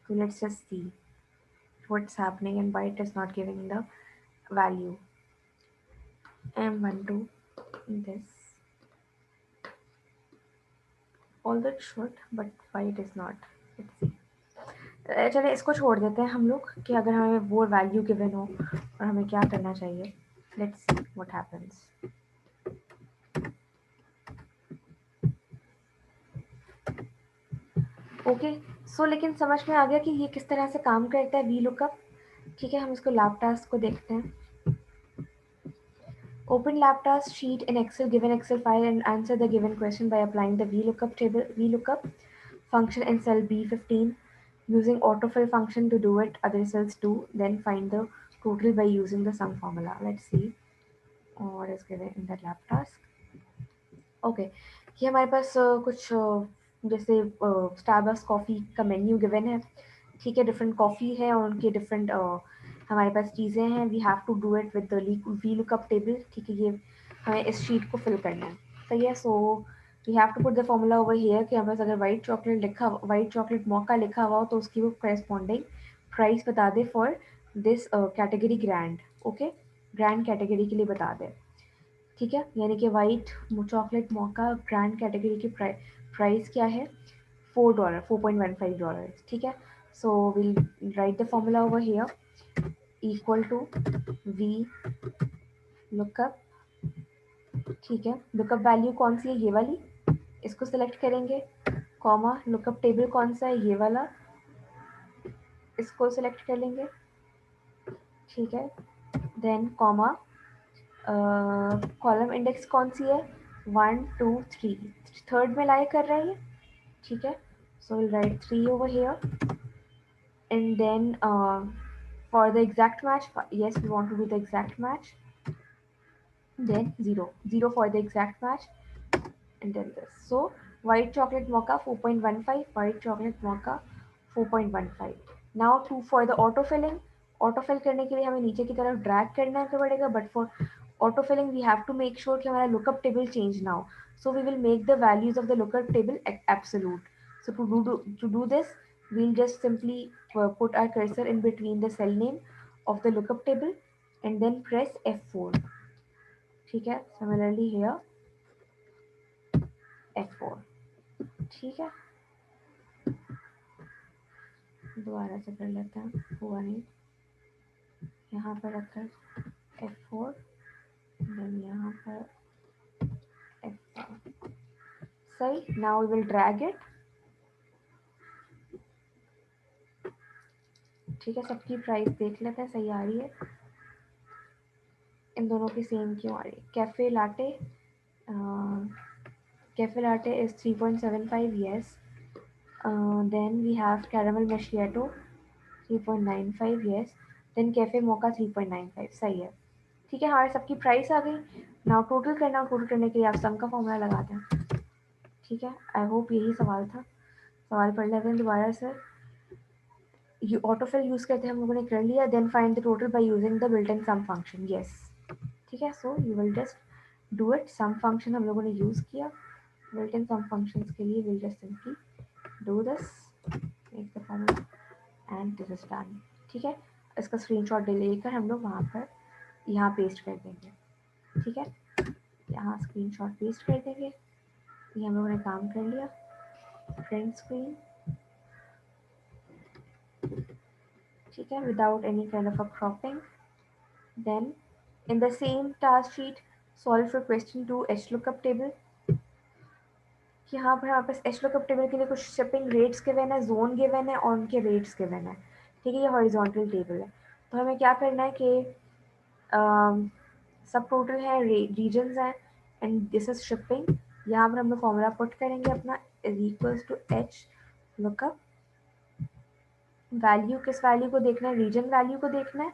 तो let's just see what's happening and why it is not giving the value M12 this although it should but why it is not. Let's see. चलिए इसको छोड़ देते हैं हम लोग कि अगर हमें वो वैल्यू गिवन हो और हमें क्या करना चाहिए। Let's see what happens. Okay so लेकिन समझ में आ गया कि ये किस तरह से काम करता है वी लुकअप। ठीक है, हम इसको लैब टास्क को देखते हैं। Open lab task sheet in Excel, given Excel file and answer the given question by applying the VLOOKUP function in cell B15 using autofill function to do it, other cells too. Then find the total by using the sum formula. Let's see what is given in the lab task. Okay, ये हमारे पास कुछ जैसे Starbucks coffee का menu given है। ठीक है, different coffee है और उनके डिफरेंट हमारे पास चीज़ें हैं। We have to do it with the VLOOKUP table. ठीक है, ये हमें इस शीट को फिल करना है। सही है, so we have to put the formula over here कि हमारे पास अगर वाइट चॉकलेट मॉका लिखा हुआ हो तो उसकी वो करेस्पॉन्डिंग प्राइस बता दे for this category grand. Okay, grand category के लिए बता दे। ठीक है, यानी कि white chocolate mocha grand category की प्राइस क्या है $4, $4.15। ठीक है, So we'll write the formula over here, equal to v lookup, ठीक है। लुकअप वैल्यू कौन सी है, ये वाली, इसको सिलेक्ट करेंगे, कॉमा लुकअप टेबल कौन सा है, ये वाला, इसको सिलेक्ट कर लेंगे, ठीक है। देन कॉमा कॉलम इंडेक्स कौन सी है, 1 2 3, थर्ड में लाई कर रहा है ये, ठीक है। So will write 3 over here and then for the exact match, yes we want to do the exact match, then 0 for the exact match, and then this. So white chocolate mocha 4.15, white chocolate mocha 4.15. Now to for the autofilling, autofill करने के लिए हमें नीचे की तरफ drag करना है पड़ेगा, but for autofilling we have to make sure कि हमारा lookup table change now. So we will make the values of the lookup table absolute. So to do this, we'll just simply put our cursor in between the cell name of the lookup table and then press F4. ठीक है, similarly here F4, ठीक है। दोबारा से कर लेते हैं, हुआ नहीं, यहाँ पर रखकर F4, देन यहाँ पर F4, सही। Now we will drag it, ठीक है। सबकी प्राइस देख लेते हैं सही आ रही है, इन दोनों की सेम क्यों आ रही है। Cafe latte is 3.75, yes. Then we have caramel macchiato 3.95, yes. Then cafe mocha 3.95, सही है, ठीक है। हमारे सबकी प्राइस आ गई। नाउ टोटल करना, टोटल करने के लिए आप सम का फॉर्मूला लगाते हैं, ठीक है। आई होप यही सवाल था। सवाल पढ़ लेते हैं दोबारा से। ये ऑटोफिल यूज करते हैं हम लोगों ने कर लिया। Then find the total by using the built in sum function, yes, ठीक है। So you will just do it. Sum function हम लोगों ने यूज किया बिल्ट इन सम फंक्शंस के लिए, will just simply do this, make the formula and this is done, ठीक है। इसका स्क्रीनशॉट लेकर हम लोग वहाँ पर यहाँ पेस्ट कर देंगे, ठीक है। यहाँ स्क्रीनशॉट पेस्ट कर देंगे। ये हम लोगों ने काम कर लिया। प्रिंट स्क्रीन, ठीक है, without any kind of a cropping. Then in the same task sheet solve for question 2 HLOOKUP table. यहाँ पर हमारे पास HLOOKUP टेबल के लिए कुछ शिपिंग रेट्स गिवन है, जोन गिवन है और उनके रेट्स गिवन है, ठीक है। ये हॉरिजॉन्टल टेबल है। तो हमें क्या करना है कि सब टोटल है, रीजन्स हैं एंड दिस इज शिपिंग। यहाँ पर हम लोग फॉर्मूला पुट करेंगे अपना, is equals to HLOOKUP। Value, किस वैल्यू को देखना है, रीजन वैल्यू को देखना है,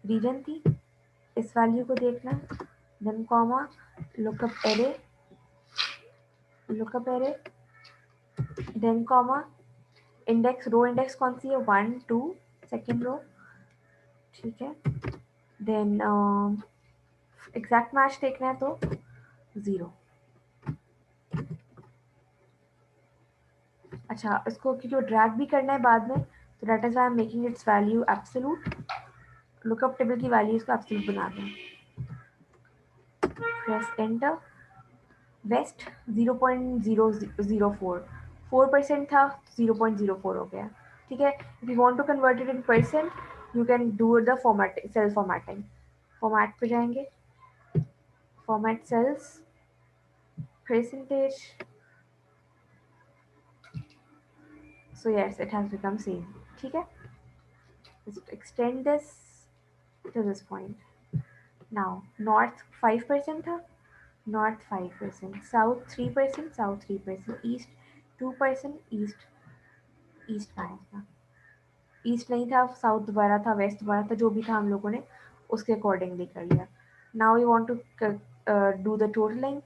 रीजन थी, इस वैल्यू को देखना है। Then comma lookup array, then comma index, row index कौन सी है, 1 2, सेकेंड रो, ठीक है। देन एग्जैक्ट मैच देखना है तो 0। अच्छा, इसको क्योंकि ड्रैग भी करना है बाद में, तो that is why I am making it's value absolute. Lookup table की वैल्यू इसको एब्सोल्यूट बना दें। Press enter. वेस्ट 0.004, 4% था, 0.04 हो गया, ठीक है। If you want to convert it in percent, you can do the format, cell formatting. Format पे जाएंगे, format cells, percentage. So yes, it has become same, ठीक है। Just extend this to this point. Now north 5% था, north 5%, south 3%, south 3%, east 2%, east कहाँ था, east नहीं था, south दोबारा था, west दोबारा था, जो भी था हम लोगों ने उसके अकॉर्डिंगली कर लिया। Now we want to do the totaling.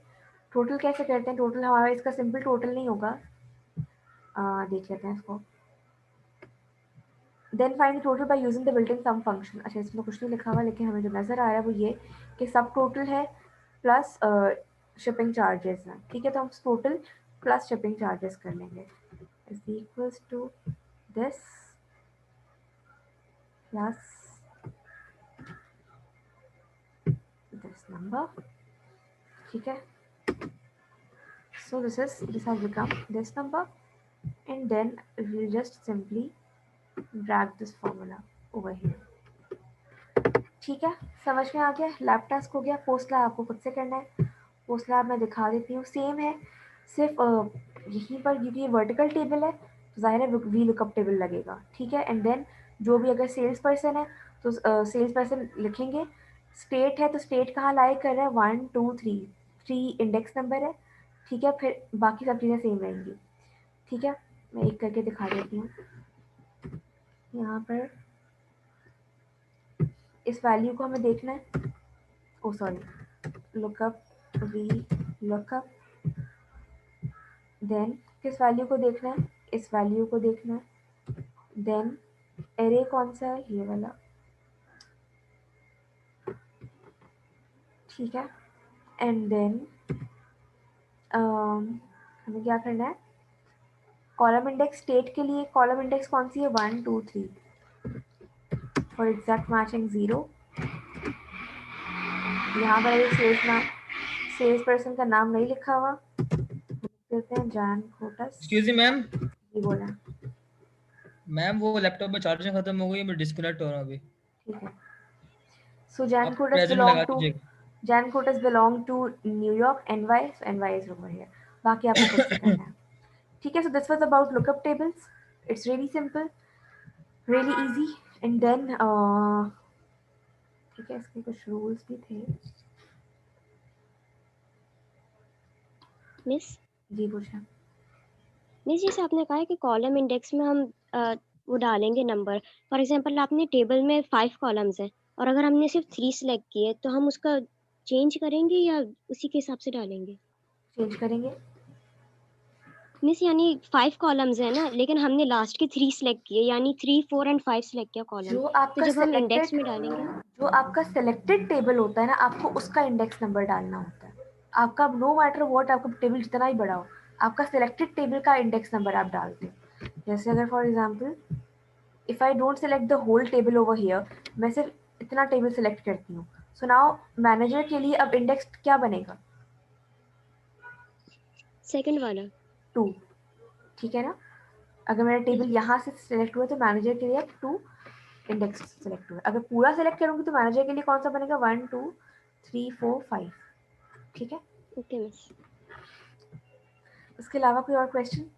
Total कैसे करते हैं, टोटल हमारा इसका सिंपल टोटल नहीं होगा, देख लेते हैं इसको। Then find total by using the built in sum function. अच्छा, इसमें कुछ नहीं लिखा हुआ, लेकिन हमें जो नज़र आ रहा है वो ये कि सब टोटल है प्लस शिपिंग चार्जेस हैं, ठीक है। तो हम टोटल प्लस शिपिंग चार्जेस कर लेंगे, is equals to this plus this number, ठीक है। So this has become this number, and then we will just simply drag this formula over here. ठीक है, समझ में आ गया। लैब टास्क हो गया, पोस्ट लैब आपको खुद से करना है। पोस्ट लैब मैं दिखा देती हूँ, सेम है, सिर्फ यहीं पर क्योंकि ये वर्टिकल टेबल है तो जाहिर है वी लुकअप टेबल लगेगा। ठीक है, एंड देन जो भी अगर सेल्स पर्सन है तो सेल्स पर्सन लिखेंगे। स्टेट है तो स्टेट कहाँ लाई कर रहा है, 1 2 3 3 इंडेक्स नंबर है। ठीक है, फिर बाकी सब चीज़ें सेम रहेंगी। ठीक है, मैं एक करके दिखा देती हूँ। यहाँ पर इस वैल्यू को हमें देखना है, oh sorry, lookup V lookup, then किस वैल्यू को देखना है, इस वैल्यू को देखना है, देन एरे कौन सा है, ये वाला। ठीक है, एंड देन हमें क्या करना है, कॉलम इंडेक्स स्टेट के लिए कॉलम इंडेक्स कौन सी है, 1 2 3 फॉर एग्जैक्ट मैचिंग 0। यहाँ पर सेल्स पर्सन का नाम नहीं लिखा हुआ, देते हैं जैन कोटस। Excuse me ma'am. जी बोला मैम, वो लैपटॉप में चार्जिंग खत्म हो गई, मैं डिस्कनेक्ट हो रहा हूँ अभी। ठीक है, सो जैन आप कोटस प्रेजेंट लगा बिलोंग टू दीजिएगा। Jain coats belong to New York, NY, so NY is over here। बाकी आपको खुद से करना है। ठीक है, so this was about lookup tables. It's really simple, really easy, and then ठीक है, इसके कुछ रूल्स भी थे। मिस जी पूछा। मिस जैसे आपने कहा है कि कॉलम इंडेक्स में हम वो डालेंगे नंबर। फॉर एग्जांपल आपने टेबल में 5 कॉलम्स हैं और अगर हमने सिर्फ 3 सिलेक्ट किए तो हम उसका चेंज करेंगे या उसी के हिसाब से डालेंगे? चेंज करेंगे। मिस यानी 5 कॉलम्स है ना, लेकिन हमने लास्ट के 3 सिलेक्ट किए, यानी 3 4 एंड 5 सिलेक्ट किया कॉलम। जो तो आपका जब हम इंडेक्स में डालेंगे, जो आपका सिलेक्टेड टेबल होता है ना, आपको उसका इंडेक्स नंबर डालना होता है। आपका नो मैटर व्हाट, आपका टेबल जितना ही बड़ा हो, आपका सिलेक्टेड टेबल का इंडेक्स नंबर आप डालते हो। जैसे अगर for example if I don't select the whole table over here, मैं सिर्फ इतना टेबल सेलेक्ट करती हूँ, सो नाउ मैनेजर के लिए अब इंडेक्स क्या बनेगा, सेकंड वाला 2। ठीक है ना, अगर मेरा टेबल यहाँ से सिलेक्ट हुआ तो मैनेजर के लिए 2 इंडेक्स सेलेक्ट हुआ। अगर पूरा सेलेक्ट करूंगी तो मैनेजर के लिए कौन सा बनेगा, 1 2 3 4 5। ठीक है, ओके मिस। इसके अलावा कोई और क्वेश्चन?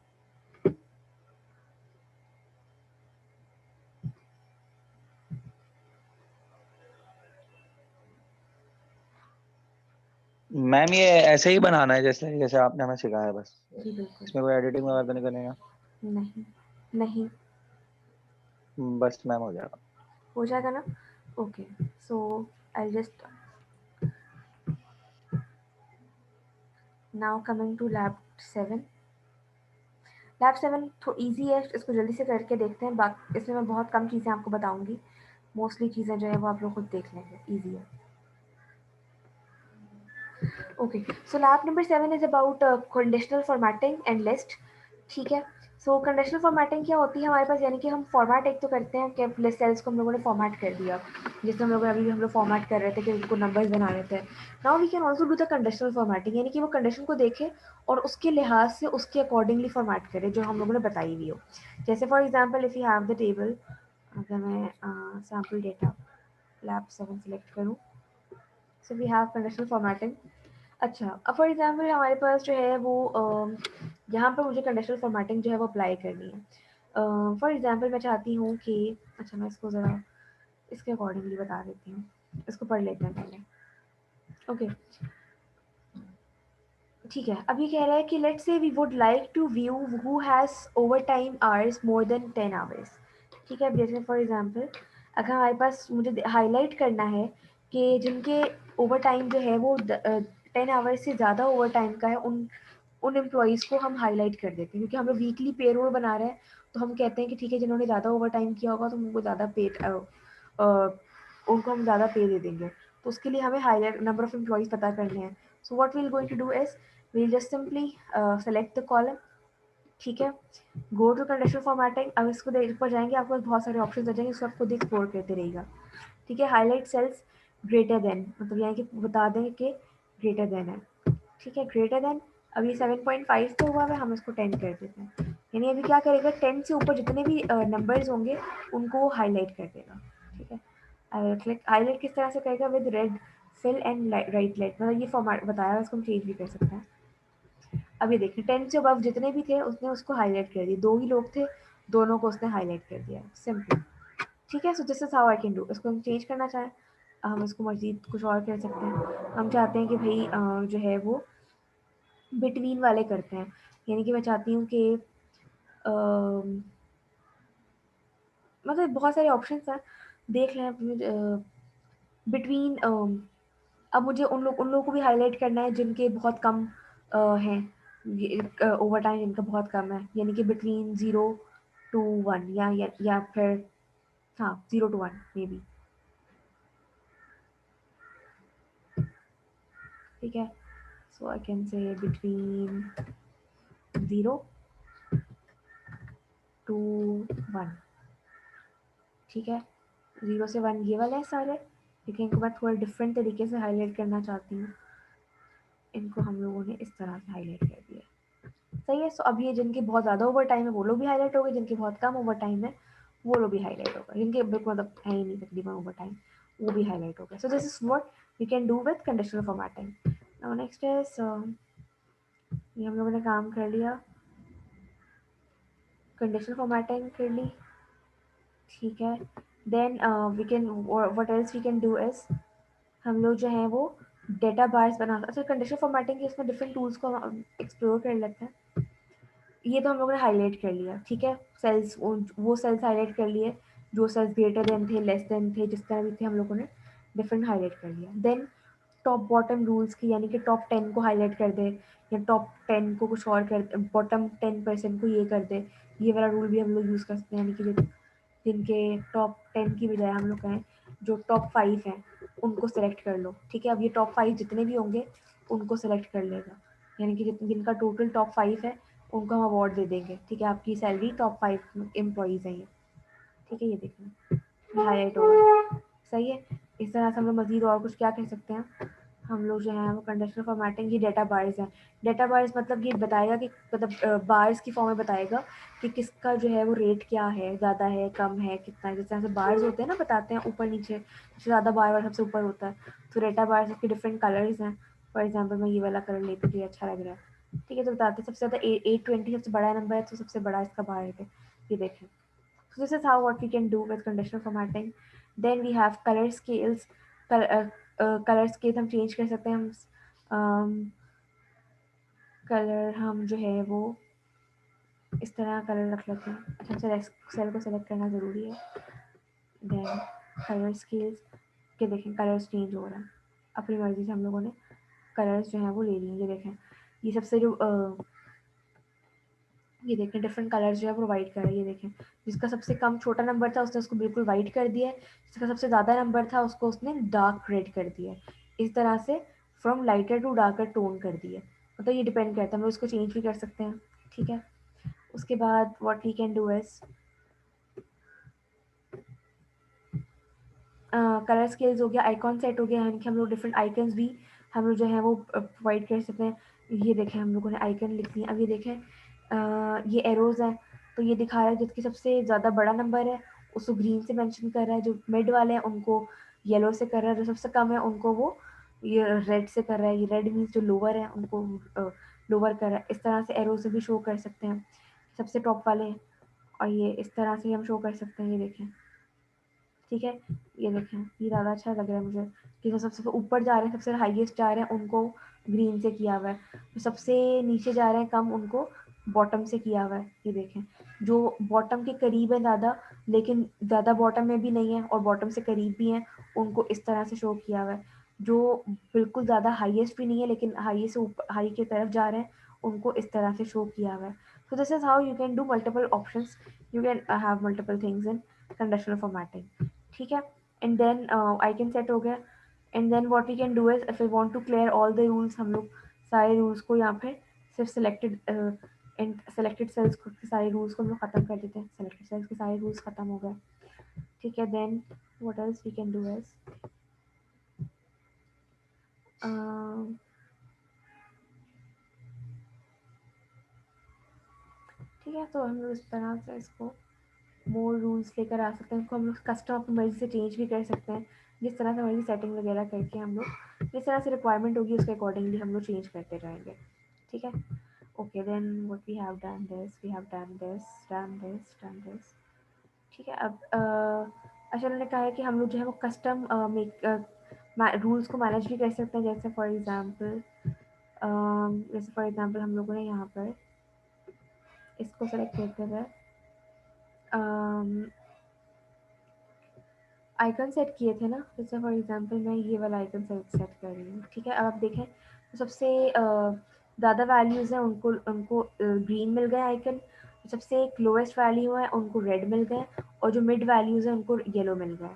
मैम ये ऐसे ही बनाना है जैसे जैसे आपने हमें सिखाया है बस, जी बिल्कुल। इसमें कोई एडिटिंग वगैरह तो नहीं करेगा? नहीं नहीं, बस मैम हो जाएगा। हो जाएगा ना। Okay, so I just now coming to lab 7। Lab 7 तो ईजी है, इसको जल्दी से करके देखते हैं। बाकी इसमें मैं बहुत कम चीज़ें आपको बताऊंगी, मोस्टली चीज़ें जो है वो आप लोग खुद देख लेंगे, ईजी है। Okay, so lab number 7 is about conditional formatting and list। ठीक है, so conditional formatting क्या होती है हमारे पास, यानी कि हम फॉर्मेट एक तो करते हैं कि लिस्ट सेल्स को हम लोगों ने फॉर्मेट कर दिया, जैसे हम लोग फॉर्मेट कर रहे थे कि उनको नंबर्स बना रहे थे। Now we can also do the conditional formatting, यानी कि वो कंडीशन को देखे और उसके लिहाज से उसके अकॉर्डिंगली फॉर्मेट करे जो हम लोगों ने बताई हुई हो। जैसे for example if you have the table, अगर मैं सैम्पल डेटा लैब 7 सेलेक्ट करूँ, so we have conditional formatting. अच्छा, अब फॉर एग्जांपल हमारे पास जो है वो यहाँ पर मुझे कंडीशनल फॉर्मेटिंग जो है वो अप्लाई करनी है। फॉर एग्जांपल मैं चाहती हूँ कि, अच्छा मैं इसको ज़रा इसके अकॉर्डिंगली बता देती हूँ, इसको पढ़ लेते हैं पहले। ओके ठीक है, अब ये कह रहा है कि let's say we would like to view who has over time hours more than 10 hours. ठीक है, अब जैसे फॉर एग्जांपल अगर हमारे पास मुझे हाईलाइट करना है कि जिनके ओवर टाइम जो है वो 10 आवर्स से ज़्यादा ओवर टाइम का है, उन एम्प्लॉयज़ को हम हाईलाइट कर देते हैं, क्योंकि हम लोग वीकली पेरोल बना रहे हैं तो हम कहते हैं कि ठीक है जिन्होंने ज़्यादा ओवर टाइम किया होगा तो उनको ज़्यादा उनको हम ज़्यादा पे दे देंगे। तो उसके लिए हमें हाईलाइट नंबर ऑफ एम्प्लॉयज़ पता करने हैं। So what we are going to do is we'll just simply select the column. ठीक है, गो टू कंडीशनल फॉर्मेटिंग। अब इसको देख पर जाएंगे, आपको बहुत सारे ऑप्शन आ जाएंगे, इसको आप खुद एक्सप्लोर करते रहिएगा। ठीक है, हाईलाइट सेल्स ग्रेटर देन, मतलब यहाँ कि बता दें कि ग्रेटर देन है। ठीक है, ग्रेटर देन, अब ये 7.5 तो हुआ है, हम इसको 10 कर देते हैं। यानी अभी क्या करेगा, 10 से ऊपर जितने भी नंबर्स होंगे उनको वो हाईलाइट कर देगा, ठीक है। आई विल क्लिक हाईलाइट, किस तरह से करेगा, with red fill and right light, मतलब ये फॉर्मेट बताया, इसको हम चेंज भी कर सकते हैं। अब ये देखिए 10 से अबव जितने भी थे उसने उसको हाईलाइट कर दिया, 2 ही लोग थे, दोनों को उसने हाईलाइट कर दिया, सिंपल, ठीक है। So this is how I can do. इसको हम चेंज करना चाहें, हम इसको मजीद कुछ और कर सकते हैं। हम चाहते हैं कि भाई जो है वो बिटवीन वाले करते हैं, यानी कि मैं चाहती हूँ कि मतलब बहुत सारे ऑप्शंस हैं, देख लें। बिटवीन अब मुझे उन लोगों को भी हाईलाइट करना है जिनके बहुत कम हैं, ओवर टाइम जिनका बहुत कम है, यानी कि बिटवीन 0 to 1 या फिर हाँ 0 to 1 मे बी, ठीक है। So I can say between 0 to 1, ठीक है। 0 से 1 ये वाले हैं सारे, लेकिन इनको मैं थोड़ा डिफरेंट तरीके से हाईलाइट करना चाहती हूँ। इनको हम लोगों ने इस तरह से हाईलाइट कर दिया, सही है। सो अब ये जिनके बहुत ज़्यादा ओवर टाइम है वो लोग भी हाईलाइट हो गए, जिनके बहुत कम ओवर टाइम है वो लोग भी हाईलाइट होगा, जिनके बिल्कुल मतलब है ही नहीं तकरीबन ओवर टाइम वो भी हाईलाइट हो गए। So this is what we can do with conditional formatting. Now next is, ये हम लोगों ने काम कर लिया, कंडीशनल फॉर्मेटिंग कर ली, ठीक है। Then we can what else we can do is, हम लोग जो है वो डेटा बार्स बना, अच्छा कंडीशनल फॉर्मेटिंग के इसमें डिफरेंट टूल्स को एक्सप्लोर कर लेते हैं। ये तो हम लोगों ने हाईलाइट कर लिया, ठीक है। सेल्स, वो सेल्स हाईलाइट कर लिए जो सेल्स ग्रेटर देन थे, लेस देन थे, जिस तरह भी थे हम लोगों ने डिफरेंट हाईलाइट कर लिया। देन टॉप बॉटम रूल्स की, यानी कि टॉप 10 को हाईलाइट कर दे या टॉप 10 को कुछ और कर, बॉटम 10% को ये कर दे, ये वाला रूल भी हम लोग यूज़ कर सकते हैं। यानी कि जिनके टॉप 10 की बजाय हम लोग कहें जो टॉप 5 हैं उनको सेलेक्ट कर लो, ठीक है। अब ये टॉप 5 जितने भी होंगे उनको सेलेक्ट कर लेगा, यानी कि जिनका टोटल टॉप 5 है उनको हम अवार्ड दे देंगे, ठीक है। आपकी सैलरी टॉप 5 एम्प्लॉयज़ हैं ये, ठीक है। ये देखना हाईलाइट होगा, सही है। इस तरह से हम लोग मज़ीद और कुछ क्या कह सकते हैं, हम लोग जो है वो कंडीशनल फॉर्मेटिंग, ये डेटा बार्स हैं। डेटा बार्स मतलब ये बताएगा कि मतलब बार्स की फॉर्म में बताएगा कि किसका जो है वो रेट क्या है, ज़्यादा है कम है कितना है। जिस तरह से बार्स होते हैं ना, बताते हैं ऊपर नीचे, सबसे ज़्यादा बार वाला सबसे ऊपर होता है, तो डेटा बार्स के डिफरेंट कलर्स हैं। फॉर एग्जाम्पल मैं ये वाला कलर लेती हूँ, ये अच्छा लग रहा है, ठीक है। तो बताते हैं सबसे ज़्यादा 820 सबसे बड़ा नंबर है, तो सबसे बड़ा इसका बार है, ये देखें। So this is how what we can do with conditional formatting. Then we have color scales. Colour scale हम चेंज कर सकते हैं, हम कलर हम जो है वो इस तरह कलर रख लेते हैं। अच्छा सेल को सेलेक्ट करना ज़रूरी है। देन कलर स्केल्स के देखें कलर्स चेंज हो रहा है, अपनी मर्ज़ी से हम लोगों ने कलर्स जो हैं वो ले लिए। ये देखें, ये सबसे जो ये देखें डिफरेंट कलर जो है प्रोवाइड कर रहा है। ये देखें, जिसका सबसे कम छोटा नंबर था उसने उसको बिल्कुल वाइट कर दिया है, जिसका सबसे ज़्यादा नंबर था उसको उसने डार्क रेड कर दिया है। इस तरह से from lighter to darker tone कर दिया, मतलब ये डिपेंड करता है, हम लोग इसको चेंज भी कर सकते हैं, ठीक है। उसके बाद what we can do is colour scales हो गया, आइकॉन सेट हो गया, यानी कि हम लोग डिफरेंट आइकन्स भी हम लोग जो है वो प्रोवाइड कर सकते हैं। ये देखें हम लोगों ने आइकन लिख लिया। अब ये देखें ये एरोज़ हैं, तो ये दिखा रहा है जिसकी सबसे ज़्यादा बड़ा नंबर है उसको ग्रीन से मेंशन कर रहा है, जो मिड वाले हैं उनको येलो से कर रहा है, जो सबसे कम है उनको वो ये रेड से कर रहा है। ये रेड मीन्स जो लोअर है उनको लोअर कर रहा है। इस तरह से एरो से भी शो कर सकते हैं सबसे टॉप वाले, और ये इस तरह से हम शो कर सकते हैं। ये देखें, ठीक है। ये देखें, ये ज़्यादा अच्छा लग रहा है मुझे कि जो सबसे ऊपर जा रहे हैं, सबसे हाईएस्ट जा रहे हैं उनको ग्रीन से किया हुआ है, जो सबसे नीचे जा रहे हैं कम उनको बॉटम से किया हुआ है। ये देखें, जो बॉटम के करीब है ज़्यादा लेकिन ज़्यादा बॉटम में भी नहीं है और बॉटम से करीब भी हैं, उनको इस तरह से शो किया हुआ है। जो बिल्कुल ज़्यादा हाईएस्ट भी नहीं है लेकिन हाई से ऊपर हाई की तरफ जा रहे हैं, उनको इस तरह से शो किया हुआ है। So this is how you can do multiple options, you can have multiple things in conditional formatting, ठीक है। एंड देन आइकन सेट हो गया। And then what we can do is if we want to clear all the rules, हम लोग सारे rules को यहाँ पे सिर्फ सिलेक्टेड एंड सेलेक्टेड सेल्स के सारे रूल्स को हम लोग ख़त्म कर देते हैं। सेलेक्टेड सेल्स के सारे रूल्स ख़त्म हो गए, ठीक है। Then what else we can do is ठीक ठीक है, तो हम लोग इस तरह से इसको मोर रूल्स लेकर आ सकते हैं। इसको हम लोग कस्टम अपनी मर्जी से चेंज भी कर सकते हैं, जिस तरह से मर्जी सेटिंग वगैरह करके हम लोग जिस तरह से रिक्वायरमेंट होगी उसके अकॉर्डिंगली हम लोग चेंज करते जाएंगे। ठीक है, okay then what we have done this, we have done this. ठीक है, अब अच्छा उन्होंने कहा है कि हम लोग जो है वो कस्टम रूल्स को मैनेज भी कर सकते हैं। जैसे फॉर एग्जांपल हम लोगों ने यहाँ पर इसको सेलेक्ट करते हुए आइकन सेट किए थे ना। जैसे फॉर एग्जांपल मैं ये वाला आइकन सेट कर रही हूँ। ठीक है, अब आप देखें तो सबसे ज़्यादा वैल्यूज़ हैं उनको ग्रीन मिल गए आइकन, सबसे लोएस्ट वैल्यू है उनको रेड मिल गए, और जो मिड वैल्यूज़ हैं उनको येलो मिल गए।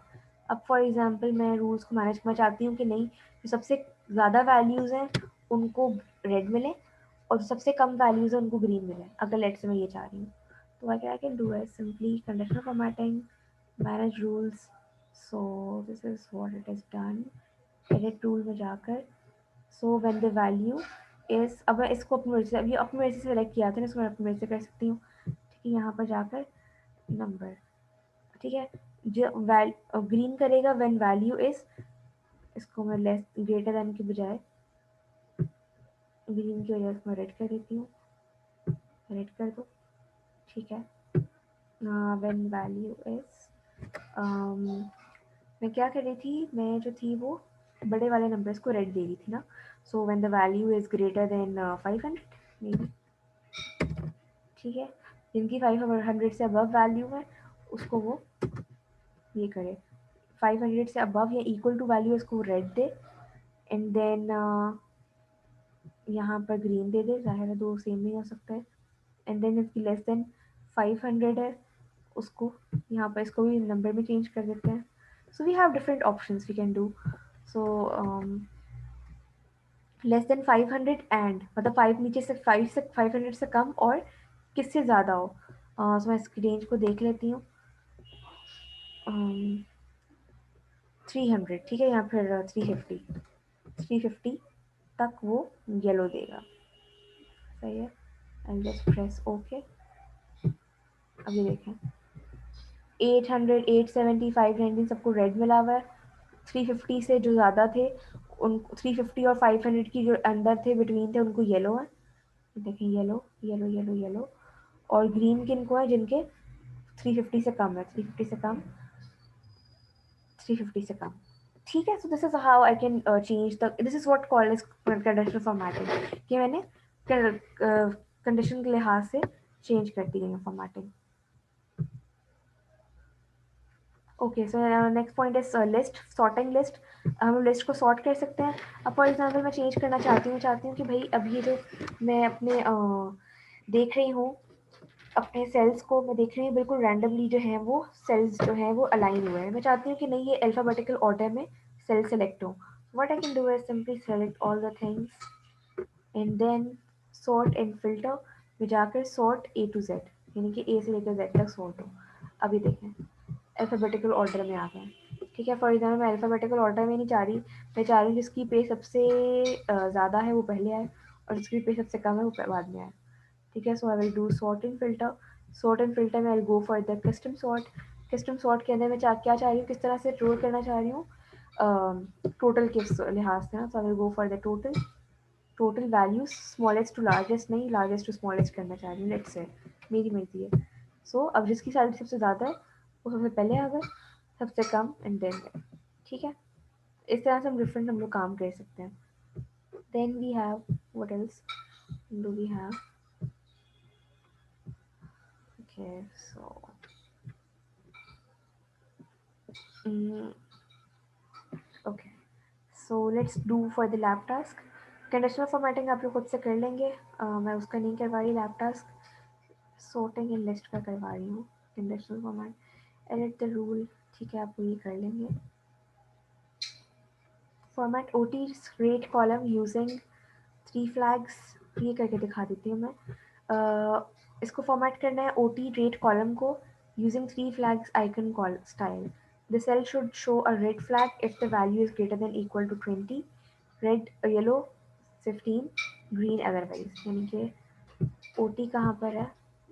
अब फॉर एग्जांपल मैं रूल्स को मैनेज करना चाहती हूँ कि नहीं, जो सबसे ज़्यादा वैल्यूज़ हैं उनको रेड मिले और जो सबसे कम वैल्यूज़ हैं उनको ग्रीन मिले। अगर लेट्स से मैं ये चाह रही हूँ तो आई can do it simply conditional formatting, manage rules. So this is what it is done. Edit tool में जाकर so when the value is, अब मैं इसको अपनी मर्जी से, अभी अपनी मर्जी से सेलेक्ट किया था ना, इसको मैं अपनी मर्जी से कर सकती हूँ। ठीक है, यहाँ पर जाकर नंबर, ठीक है, जो ग्रीन करेगा व्हेन वैल्यू इज़, इसको मैं लेस ग्रेटर देन के बजाय ग्रीन की वजह से मैं रेड कर देती हूँ, रेड कर दो। ठीक है, व्हेन वैल्यू इज़, मैं क्या कर रही थी, मैं जो थी वो बड़े वाले नंबर्स को रेड दे रही थी ना। So when the value is greater than 500 may be. ठीक है, जिनकी 500 से अबव वैल्यू है उसको वो ये करे, 500 से अबव या इक्वल टू वैल्यू इसको रेड दे, एंड देन यहाँ पर ग्रीन दे दे। ज़ाहिर है दो सेम नहीं हो सकता है। एंड देन इसकी लेस देन 500 है उसको यहाँ पर इसको भी नंबर में चेंज कर देते हैं। So we have different options we can do. So less than 500 and मतलब 5 नीचे से 500 से कम और किससे ज़्यादा हो। सो मैं इसकी रेंज को देख लेती हूँ। 300, ठीक है, या फिर 350 तक वो येलो देगा। सही है, आई जस्ट प्रेस ओके। अभी देखें 800, 870, 590 सबको रेड मिला हुआ है। 350 से जो ज़्यादा थे उन 350 और 500 की जो अंदर थे बिटवीन थे उनको येलो है। देखें येलो येलो येलो येलो। और ग्रीन किनको है, जिनके 350 से कम है, 350 से कम, 350 से कम। ठीक है, so this is how I can change the, this is what called as conditional formatting, कि मैंने कंडीशन के लिहाज से चेंज कर दी है formatting. Okay, so next point is list, sorting list. हम लिस्ट को सॉर्ट कर सकते हैं। अब फॉर एग्जांपल मैं चेंज करना चाहती हूँ कि भाई अब ये जो मैं अपने देख रही हूँ अपने सेल्स को, मैं देख रही हूँ बिल्कुल रैंडमली जो है वो सेल्स जो है वो अलाइन हुए हैं। मैं चाहती हूँ कि नहीं ये अल्फ़ाबेटिकल ऑर्डर में सेल सेलेक्ट हो। What I can do is simply select all the things and then sort and filter में जाकर सॉर्ट A to Z, यानी कि A से लेकर Z तक सॉर्ट हो। अभी देखें अल्फ़ाबेटिकल ऑर्डर में आ गए। ठीक है, फॉर एग्जाम्पल मैं अल्फ़ाबेटिकल ऑर्डर में नहीं चाह रही, मैं चाह रही हूँ जिसकी पे सबसे ज़्यादा है वो पहले आए और जिसकी पे सबसे कम है वो बाद में आए। ठीक है, so I will do sort and filter. Sort and filter में I will go for the custom sort. Custom sort के अंदर मैं क्या चाह रही हूँ, किस तरह से रोल करना चाह रही हूँ टोटल के लिहाज से ना। So I will go for the total values smallest to largest, नहीं लार्जेस्ट टू स्मॉलेस्ट करना चाह रही हूँ, लेट्स से मेरी मर्जी है। सो अब जिसकी सैलरी सबसे ज़्यादा है वो सबसे पहले आ गए, सबसे कम एंड देन। ठीक है, इस तरह से हम डिफरेंट हम लोग काम कर सकते हैं। Then we have what else do we have. Okay, so let's do for the lab task. Conditional formatting आप लोग खुद से कर लेंगे, मैं उसका नहीं करवा रही। Lab task sorting and list का करवा रही हूँ। Conditional format edit the rule, ठीक है, आप ये कर लेंगे। Format OT rate column using 3 flags, ये करके दिखा देती हूँ मैं। इसको फॉर्मेट करना है OT रेट कॉलम को using 3 flags icon call style. The cell should show a red flag if the value is greater than equal to 20, red yellow 15, green otherwise। यानी कि OT कहाँ पर है,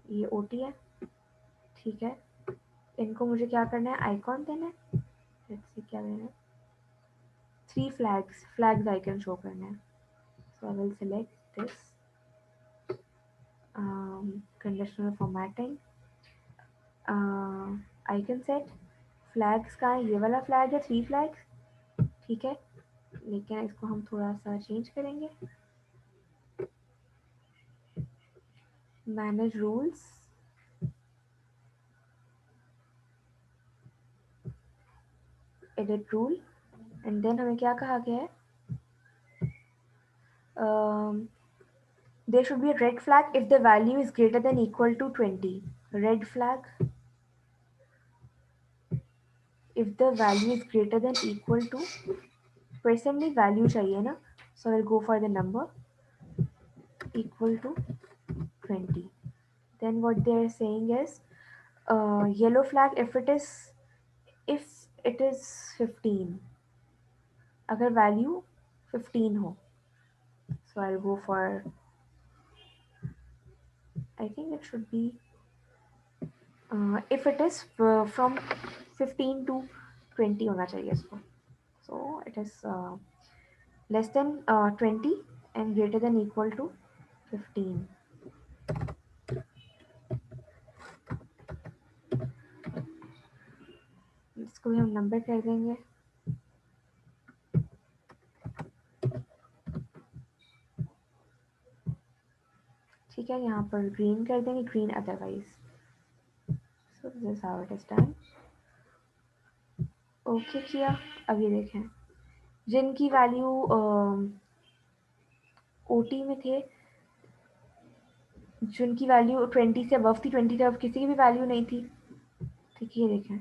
ये OT है, ठीक है। इनको मुझे क्या करना है, आइकॉन देना है। लेट्स सी क्या देना है, 3 फ्लैग्स आइकन शो करना है। So I will select this, conditional formatting, icon set. Flags का ये वाला फ्लैग है, 3 फ्लैग्स, ठीक है। लेकिन इसको हम थोड़ा सा चेंज करेंगे। Manage rules, edit rule, and then हमें क्या कहा गया है, there should be a red flag if the value is greater than equal to 20. Red flag if the value is greater than equal to, presently value चाहिए ना, so I'll go for the number equal to 20. Then what they are saying is yellow flag if it is 15, अगर value 15 हो, so I'll go for, I think it should be if it is from 15 to 20 होना चाहिए इसको, so it is less than 20 and greater than equal to 15. इसको भी हम number कर देंगे। ठीक है, यहाँ पर ग्रीन कर देंगे, green otherwise. So this is how it is done. Okay किया। अब ये देखें, जिनकी वैल्यू OT में थे, जिनकी वैल्यू 20 से अबव थी, 20 से अब किसी की भी वैल्यू नहीं थी, ठीक है। ये देखें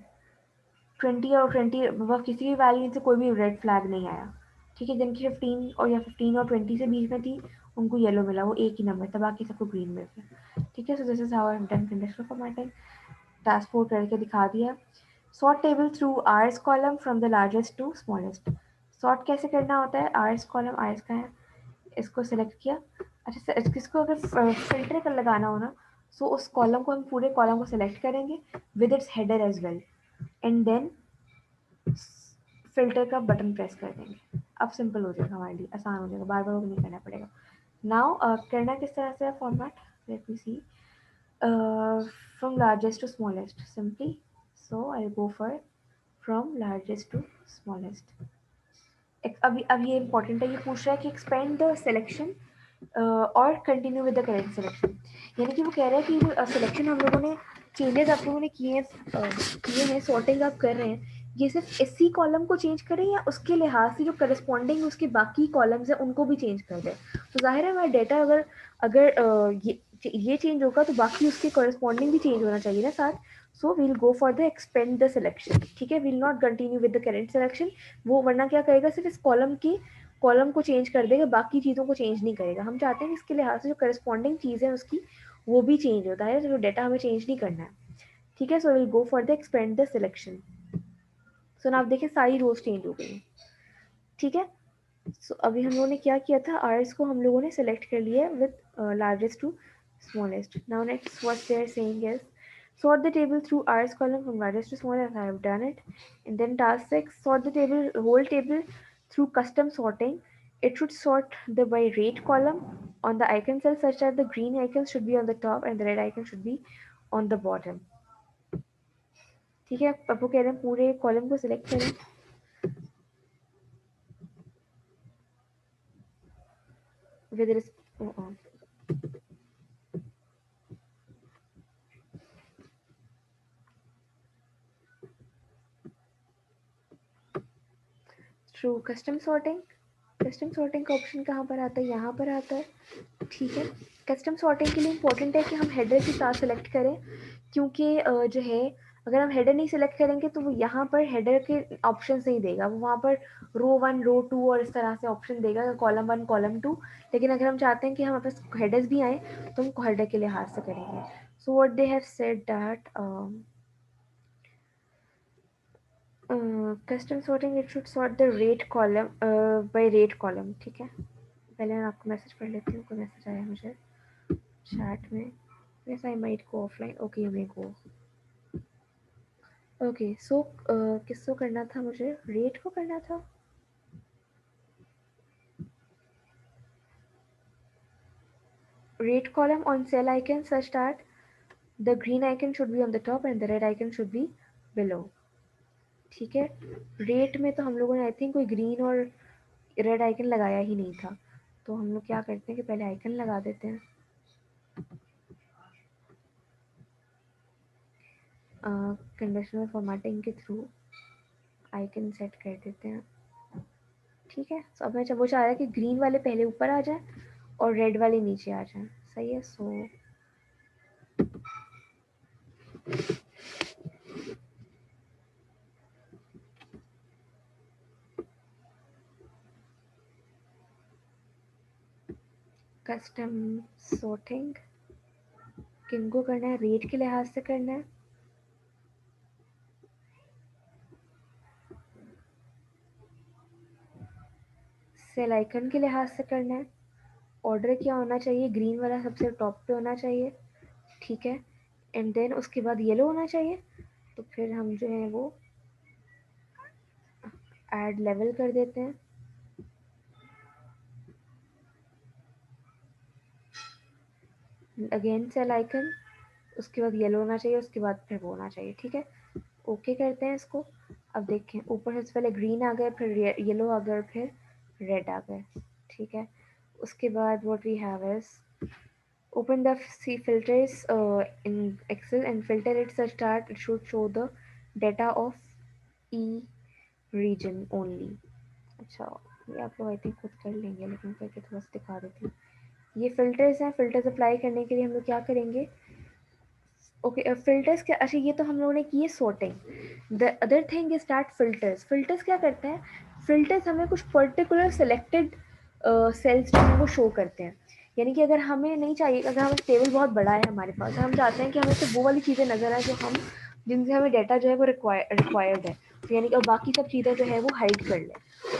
20 और 20 अबव किसी की वैल्यू से कोई भी रेड फ्लैग नहीं आया, ठीक है। जिनकी 15 और 20 से बीच में थी उनको येलो मिला, वो एक ही नंबर था, बाकी सबको ग्रीन मिल गया, ठीक है। So this is how I have done conditional formatting. Task 4 करके दिखा दिया। Sort table through hours column from the largest to smallest. Sort कैसे करना होता है, आर्स कॉलम, आर्स का है, इसको सेलेक्ट किया। अच्छा, किसको अगर फिल्टर कर लगाना हो ना, सो उस कॉलम को, हम पूरे कॉलम को सेलेक्ट करेंगे with its header as well, and then filter का बटन प्रेस कर देंगे। अब सिंपल हो जाएगा हमारे लिए, आसान हो जाएगा, बार बार वो नहीं करना पड़ेगा। नाउ करना किस तरह से है format, let me see, from largest to smallest simply, so I'll go for from largest to smallest. अब ये इंपॉर्टेंट है, ये पूछ रहा है कि एक्सपेंड द सिलेक्शन और continue with the current selection. यानी कि वो कह रहा है कि जो सिलेक्शन हम लोगों ने, चेंजेस आप लोगों ने किए हैं, सॉर्टिंग आप कर रहे हैं, ये सिर्फ इसी कॉलम को चेंज करें या उसके लिहाज से जो करस्पॉन्डिंग उसके बाकी कॉलम्स हैं उनको भी चेंज कर दें। तो जाहिर है हमारा डेटा अगर ये चेंज होगा तो बाकी उसके करस्पॉन्डिंग भी चेंज होना चाहिए ना साथ। So we'll go for the expand the selection, ठीक है। We'll not continue with the current selection, वो वरना क्या करेगा, सिर्फ इस कॉलम को चेंज कर देगा, बाकी चीज़ों को चेंज नहीं करेगा। हम चाहते हैं कि इसके लिहाज से जो करस्पॉन्डिंग चीज़ है उसकी वो भी चेंज होता है, जो डेटा हमें चेंज नहीं करना है, ठीक है। So will go for the expand the selection. So ना आप देखिए सारी रोज चेंज हो गई, ठीक है। सो अभी हम लोगों ने क्या किया था, आर्स को हम लोगों ने सेलेक्ट कर लिया with largest to smallest. Now next what they are saying is sort the table through R's column from largest to smallest. I have done it. And then task 6, sort the whole table through custom sorting. It should sort the by rate column on the icon cell such that the green icon should be on the top and the red icon should be on the bottom. ठीक है, अब वो कह रहे हैं पूरे column को select करें with through custom sorting. Custom sorting का ऑप्शन कहाँ पर आता है, यहाँ पर आता है, ठीक है। कस्टम सॉर्टिंग के लिए इंपॉर्टेंट है कि हम हेडर के साथ सेलेक्ट करें, क्योंकि जो है अगर हम हेडर नहीं सेलेक्ट करेंगे तो वो यहाँ पर हेडर के ऑप्शन नहीं देगा, वो वहाँ पर रो 1 रो 2 और इस तरह से ऑप्शन देगा, कॉलम 1 कॉलम 2। लेकिन अगर हम चाहते हैं कि हमारे पास हेडर्स भी आए तो हम हेडर के लिहाज से करेंगे। So what they have said that custom sorting it should sort the rate column by rate column, ठीक है। पहले मैं आपको मैसेज पढ़ लेती हूँ, कोई मैसेज आया मुझे चैट में। Yes, I might go offline. Okay, you may go. Okay, so किसको करना था मुझे? रेट को करना था? Rate column on cell icon such that the green icon should be on the top and the red icon should be below. ठीक है, rate में तो हम लोगों ने आई थिंक कोई ग्रीन और रेड आइकन लगाया ही नहीं था, तो हम लोग क्या करते हैं कि पहले आइकन लगा देते हैं। कंडीशनल फॉर्मेटिंग के थ्रू आइकन सेट कर देते हैं। ठीक है, तो अब मैं वो चाह रहा है कि ग्रीन वाले पहले ऊपर आ जाए और रेड वाले नीचे आ जाए। सही है, सो कस्टम सॉर्टिंग किनको करना है? रेट के लिहाज से करना है, सेल आइकन के लिहाज से करना है, ऑर्डर क्या होना चाहिए? ग्रीन वाला सबसे टॉप पे होना चाहिए। ठीक है, एंड देन उसके बाद येलो होना चाहिए। तो फिर हम जो है वो ऐड लेवल कर देते हैं। अगेन सेल आइकन, उसके बाद येलो होना चाहिए, उसके बाद फिर वो होना चाहिए। ठीक है, ओके करते हैं इसको। अब देखें, ऊपर से पहले ग्रीन आ गए, फिर येलो आ गए, फिर रेड आ गए। ठीक है, उसके बाद what we have is open the filters in Excel and filter it such that it should show the data of E region only. अच्छा, ये आप लोग आई थिंक खुद कर लेंगे, लेकिन करके थोड़ा सा दिखा देती हूँ। ये फिल्टर्स हैं, फिल्टर्स अप्लाई करने के लिए हम लोग क्या करेंगे? ओके, फिल्टर्स क्या, अच्छा ये तो हम लोगों ने की है sorting. The other thing is that filters क्या करते हैं? फिल्टर्स हमें कुछ पर्टिकुलर सिलेक्टेड सेल्स जो है वो शो करते हैं। यानी कि अगर हमें नहीं चाहिए, अगर हमारा टेबल बहुत बड़ा है हमारे पास, हम चाहते हैं कि हमें सिर्फ वो वाली चीज़ें नज़र आए जो हम जिनसे हमें डाटा जो है वो रिक्वायर्ड है, तो यानी कि और बाकी सब चीज़ें जो है वो हाइड कर लें।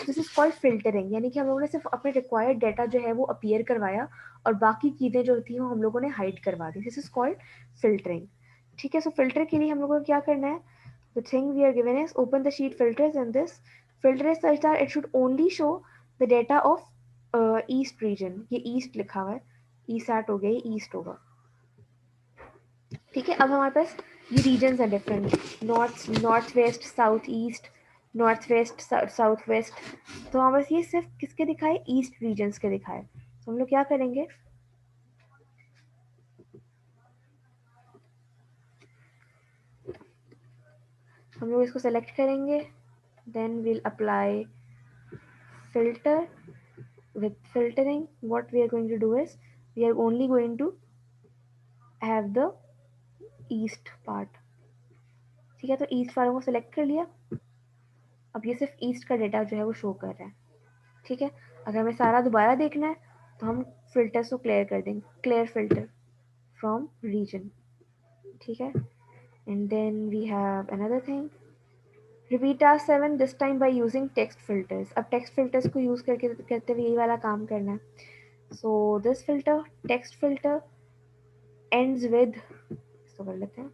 दिस इज कॉल्ड फिल्टरिंग, यानी कि हम लोगों ने सिर्फ अपने रिक्वायर्ड डाटा जो है वो अपीयर करवाया और बाकी चीज़ें जो थी वो हम लोगों ने हाइड करवा दी। This is called filtering. ठीक है, सो फिल्टर के लिए हम लोगों को क्या करना है? The thing we are given is open the sheet filters and this filter is such that it should only show the data of east region. ये ईस्ट लिखा हुआ है, ईसैट हो गया, ये ईस्ट होगा। ठीक है, अब हमारे पास ये रीजन्स हैं different, north west, south east, north west, south west. तो हमारे पास ये सिर्फ किसके दिखाए? ईस्ट रीजन्स के दिखाए। तो हम लोग क्या करेंगे? हम लोग इसको सेलेक्ट करेंगे, then we'll apply filter. With filtering, what we are going to do is we are only going to have the east part. ठीक है, तो ईस्ट वालों को सेलेक्ट कर लिया। अब ये सिर्फ ईस्ट का डेटा जो है वो शो कर रहा है। ठीक है, अगर हमें सारा दोबारा देखना है तो हम फिल्टर्स को क्लियर कर देंगे, क्लियर फिल्टर फ्रॉम रीजन। ठीक है, and then we have another thing, repeat task 7 this time by using text filters. अब टेक्स्ट फिल्टर्स को यूज़ करके करते हुए यही वाला काम करना है। So this filter, text filter ends with, इसको कर लेते हैं,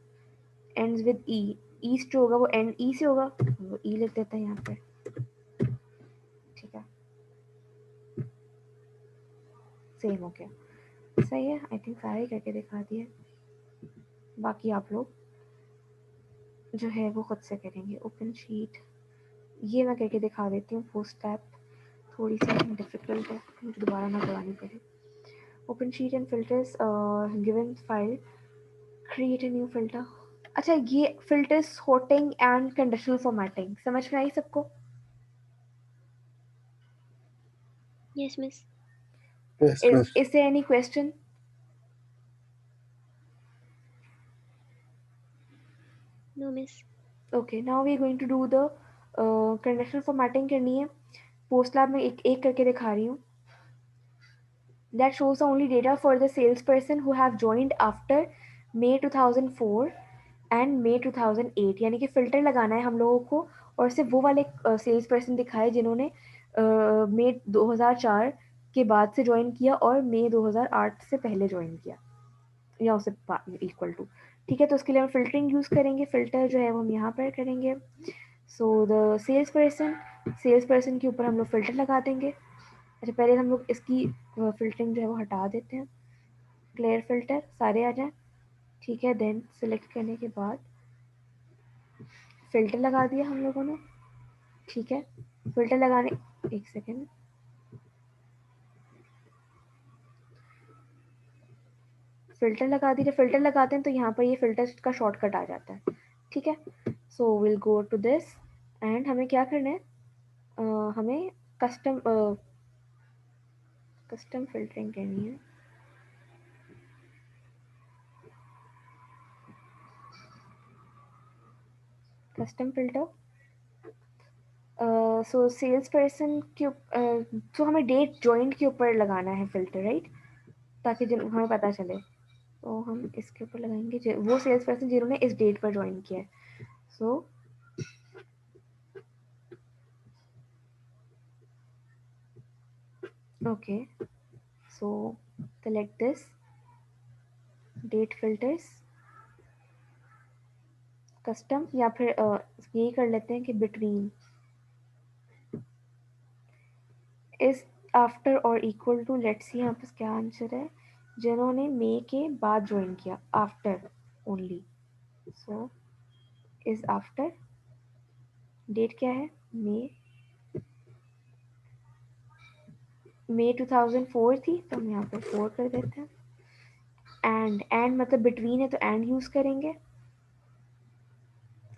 एंड्स विद ई। ईस्ट जो होगा वो एंड ई से होगा, वो ई लिख देते हैं यहाँ पे। ठीक है, सेम हो गया, सही है। आई थिंक सारे करके दिखा दिए, बाकी आप लोग जो है वो खुद से करेंगे। ओपन शीट, ये मैं करके दिखा देती हूँ। पोस्ट टैप थोड़ी सी डिफिकल्ट है, मुझे दोबारा ना करवानी पड़े। Open sheet and filters, given file, create a new filter. अच्छा, ये filters sorting and conditional formatting समझ में आई सबको? Yes, miss. Yes, miss. Is there any question? No, miss. Okay, now we are going to do the conditional formatting करनी है। Post lab में एक एक करके दिखा रही हूँ। That shows the only data for the salesperson who have joined after May 2004 and May 2008। यानी कि फिल्टर लगाना है हम लोगों को और सिर्फ वो वाले सेल्स पर्सन दिखाए जिन्होंने मई 2004 के बाद से ज्वाइन किया और मई 2008 से पहले ज्वाइन किया। या उससे इक्वल टू। ठीक है, तो उसके लिए हम फिल्टरिंग यूज़ करेंगे। फ़िल्टर जो है वो हम यहाँ पर करेंगे। सो द सेल्स पर्सन के ऊपर हम लोग फ़िल्टर लगा देंगे। अच्छा, पहले हम लोग इसकी फ़िल्टरिंग जो है वो हटा देते हैं, क्लियर फ़िल्टर सारे आ जाएँ। ठीक है, देन सेलेक्ट करने के बाद फ़िल्टर लगा दिया हम लोगों ने। ठीक है, फ़िल्टर लगाने, एक सेकेंड, फ़िल्टर लगा दिया। जब फ़िल्टर लगाते हैं तो यहाँ पर ये फ़िल्टर का शॉर्टकट आ जाता है। ठीक है, so will go to this and हमें क्या करना है, हमें कस्टम फ़िल्टरिंग करनी है। Custom filter, so sales person के तो हमें डेट जॉइंट के ऊपर लगाना है फ़िल्टर, राइट, ताकि हमें पता चले। तो हम इसके ऊपर लगाएंगे वो सेल्स पर्सन जिन्होंने इस डेट पर ज्वाइन किया है। So okay, so select this date filters custom, या फिर यही कर लेते हैं कि बिटवीन इज आफ्टर और इक्वल टू। लेट्स सी यहाँ पर क्या आंसर है, जिन्होंने मई के बाद ज्वाइन किया, after only. So is after, date क्या है, मई 2004 थी, तो हम यहाँ पर 4 कर देते हैं। एंड मतलब बिटवीन है तो एंड यूज करेंगे।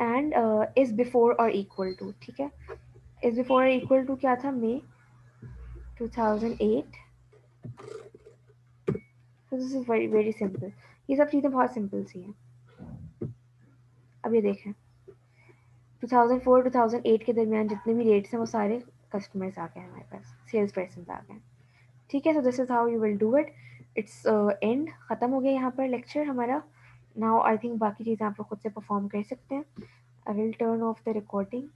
एंड इज बिफोर और इक्वल टू। ठीक है, इज बिफोर और इक्वल टू क्या था, मई 2008। This is very very simple, ये सब चीज़ें बहुत सिंपल सी हैं। अब ये देखें, 2004-2008 के दरमियान जितने भी रेट्स हैं वो सारे कस्टमर्स आ गए हमारे पास, सेल्स पर्सन आ गए। ठीक है, so this is how you will do it. It's and, ख़त्म हो गया यहाँ पर लेक्चर हमारा। नाउ आई थिंक बाकी चीज़ें आप लोग खुद से परफॉर्म कर सकते हैं। I will turn off the recording.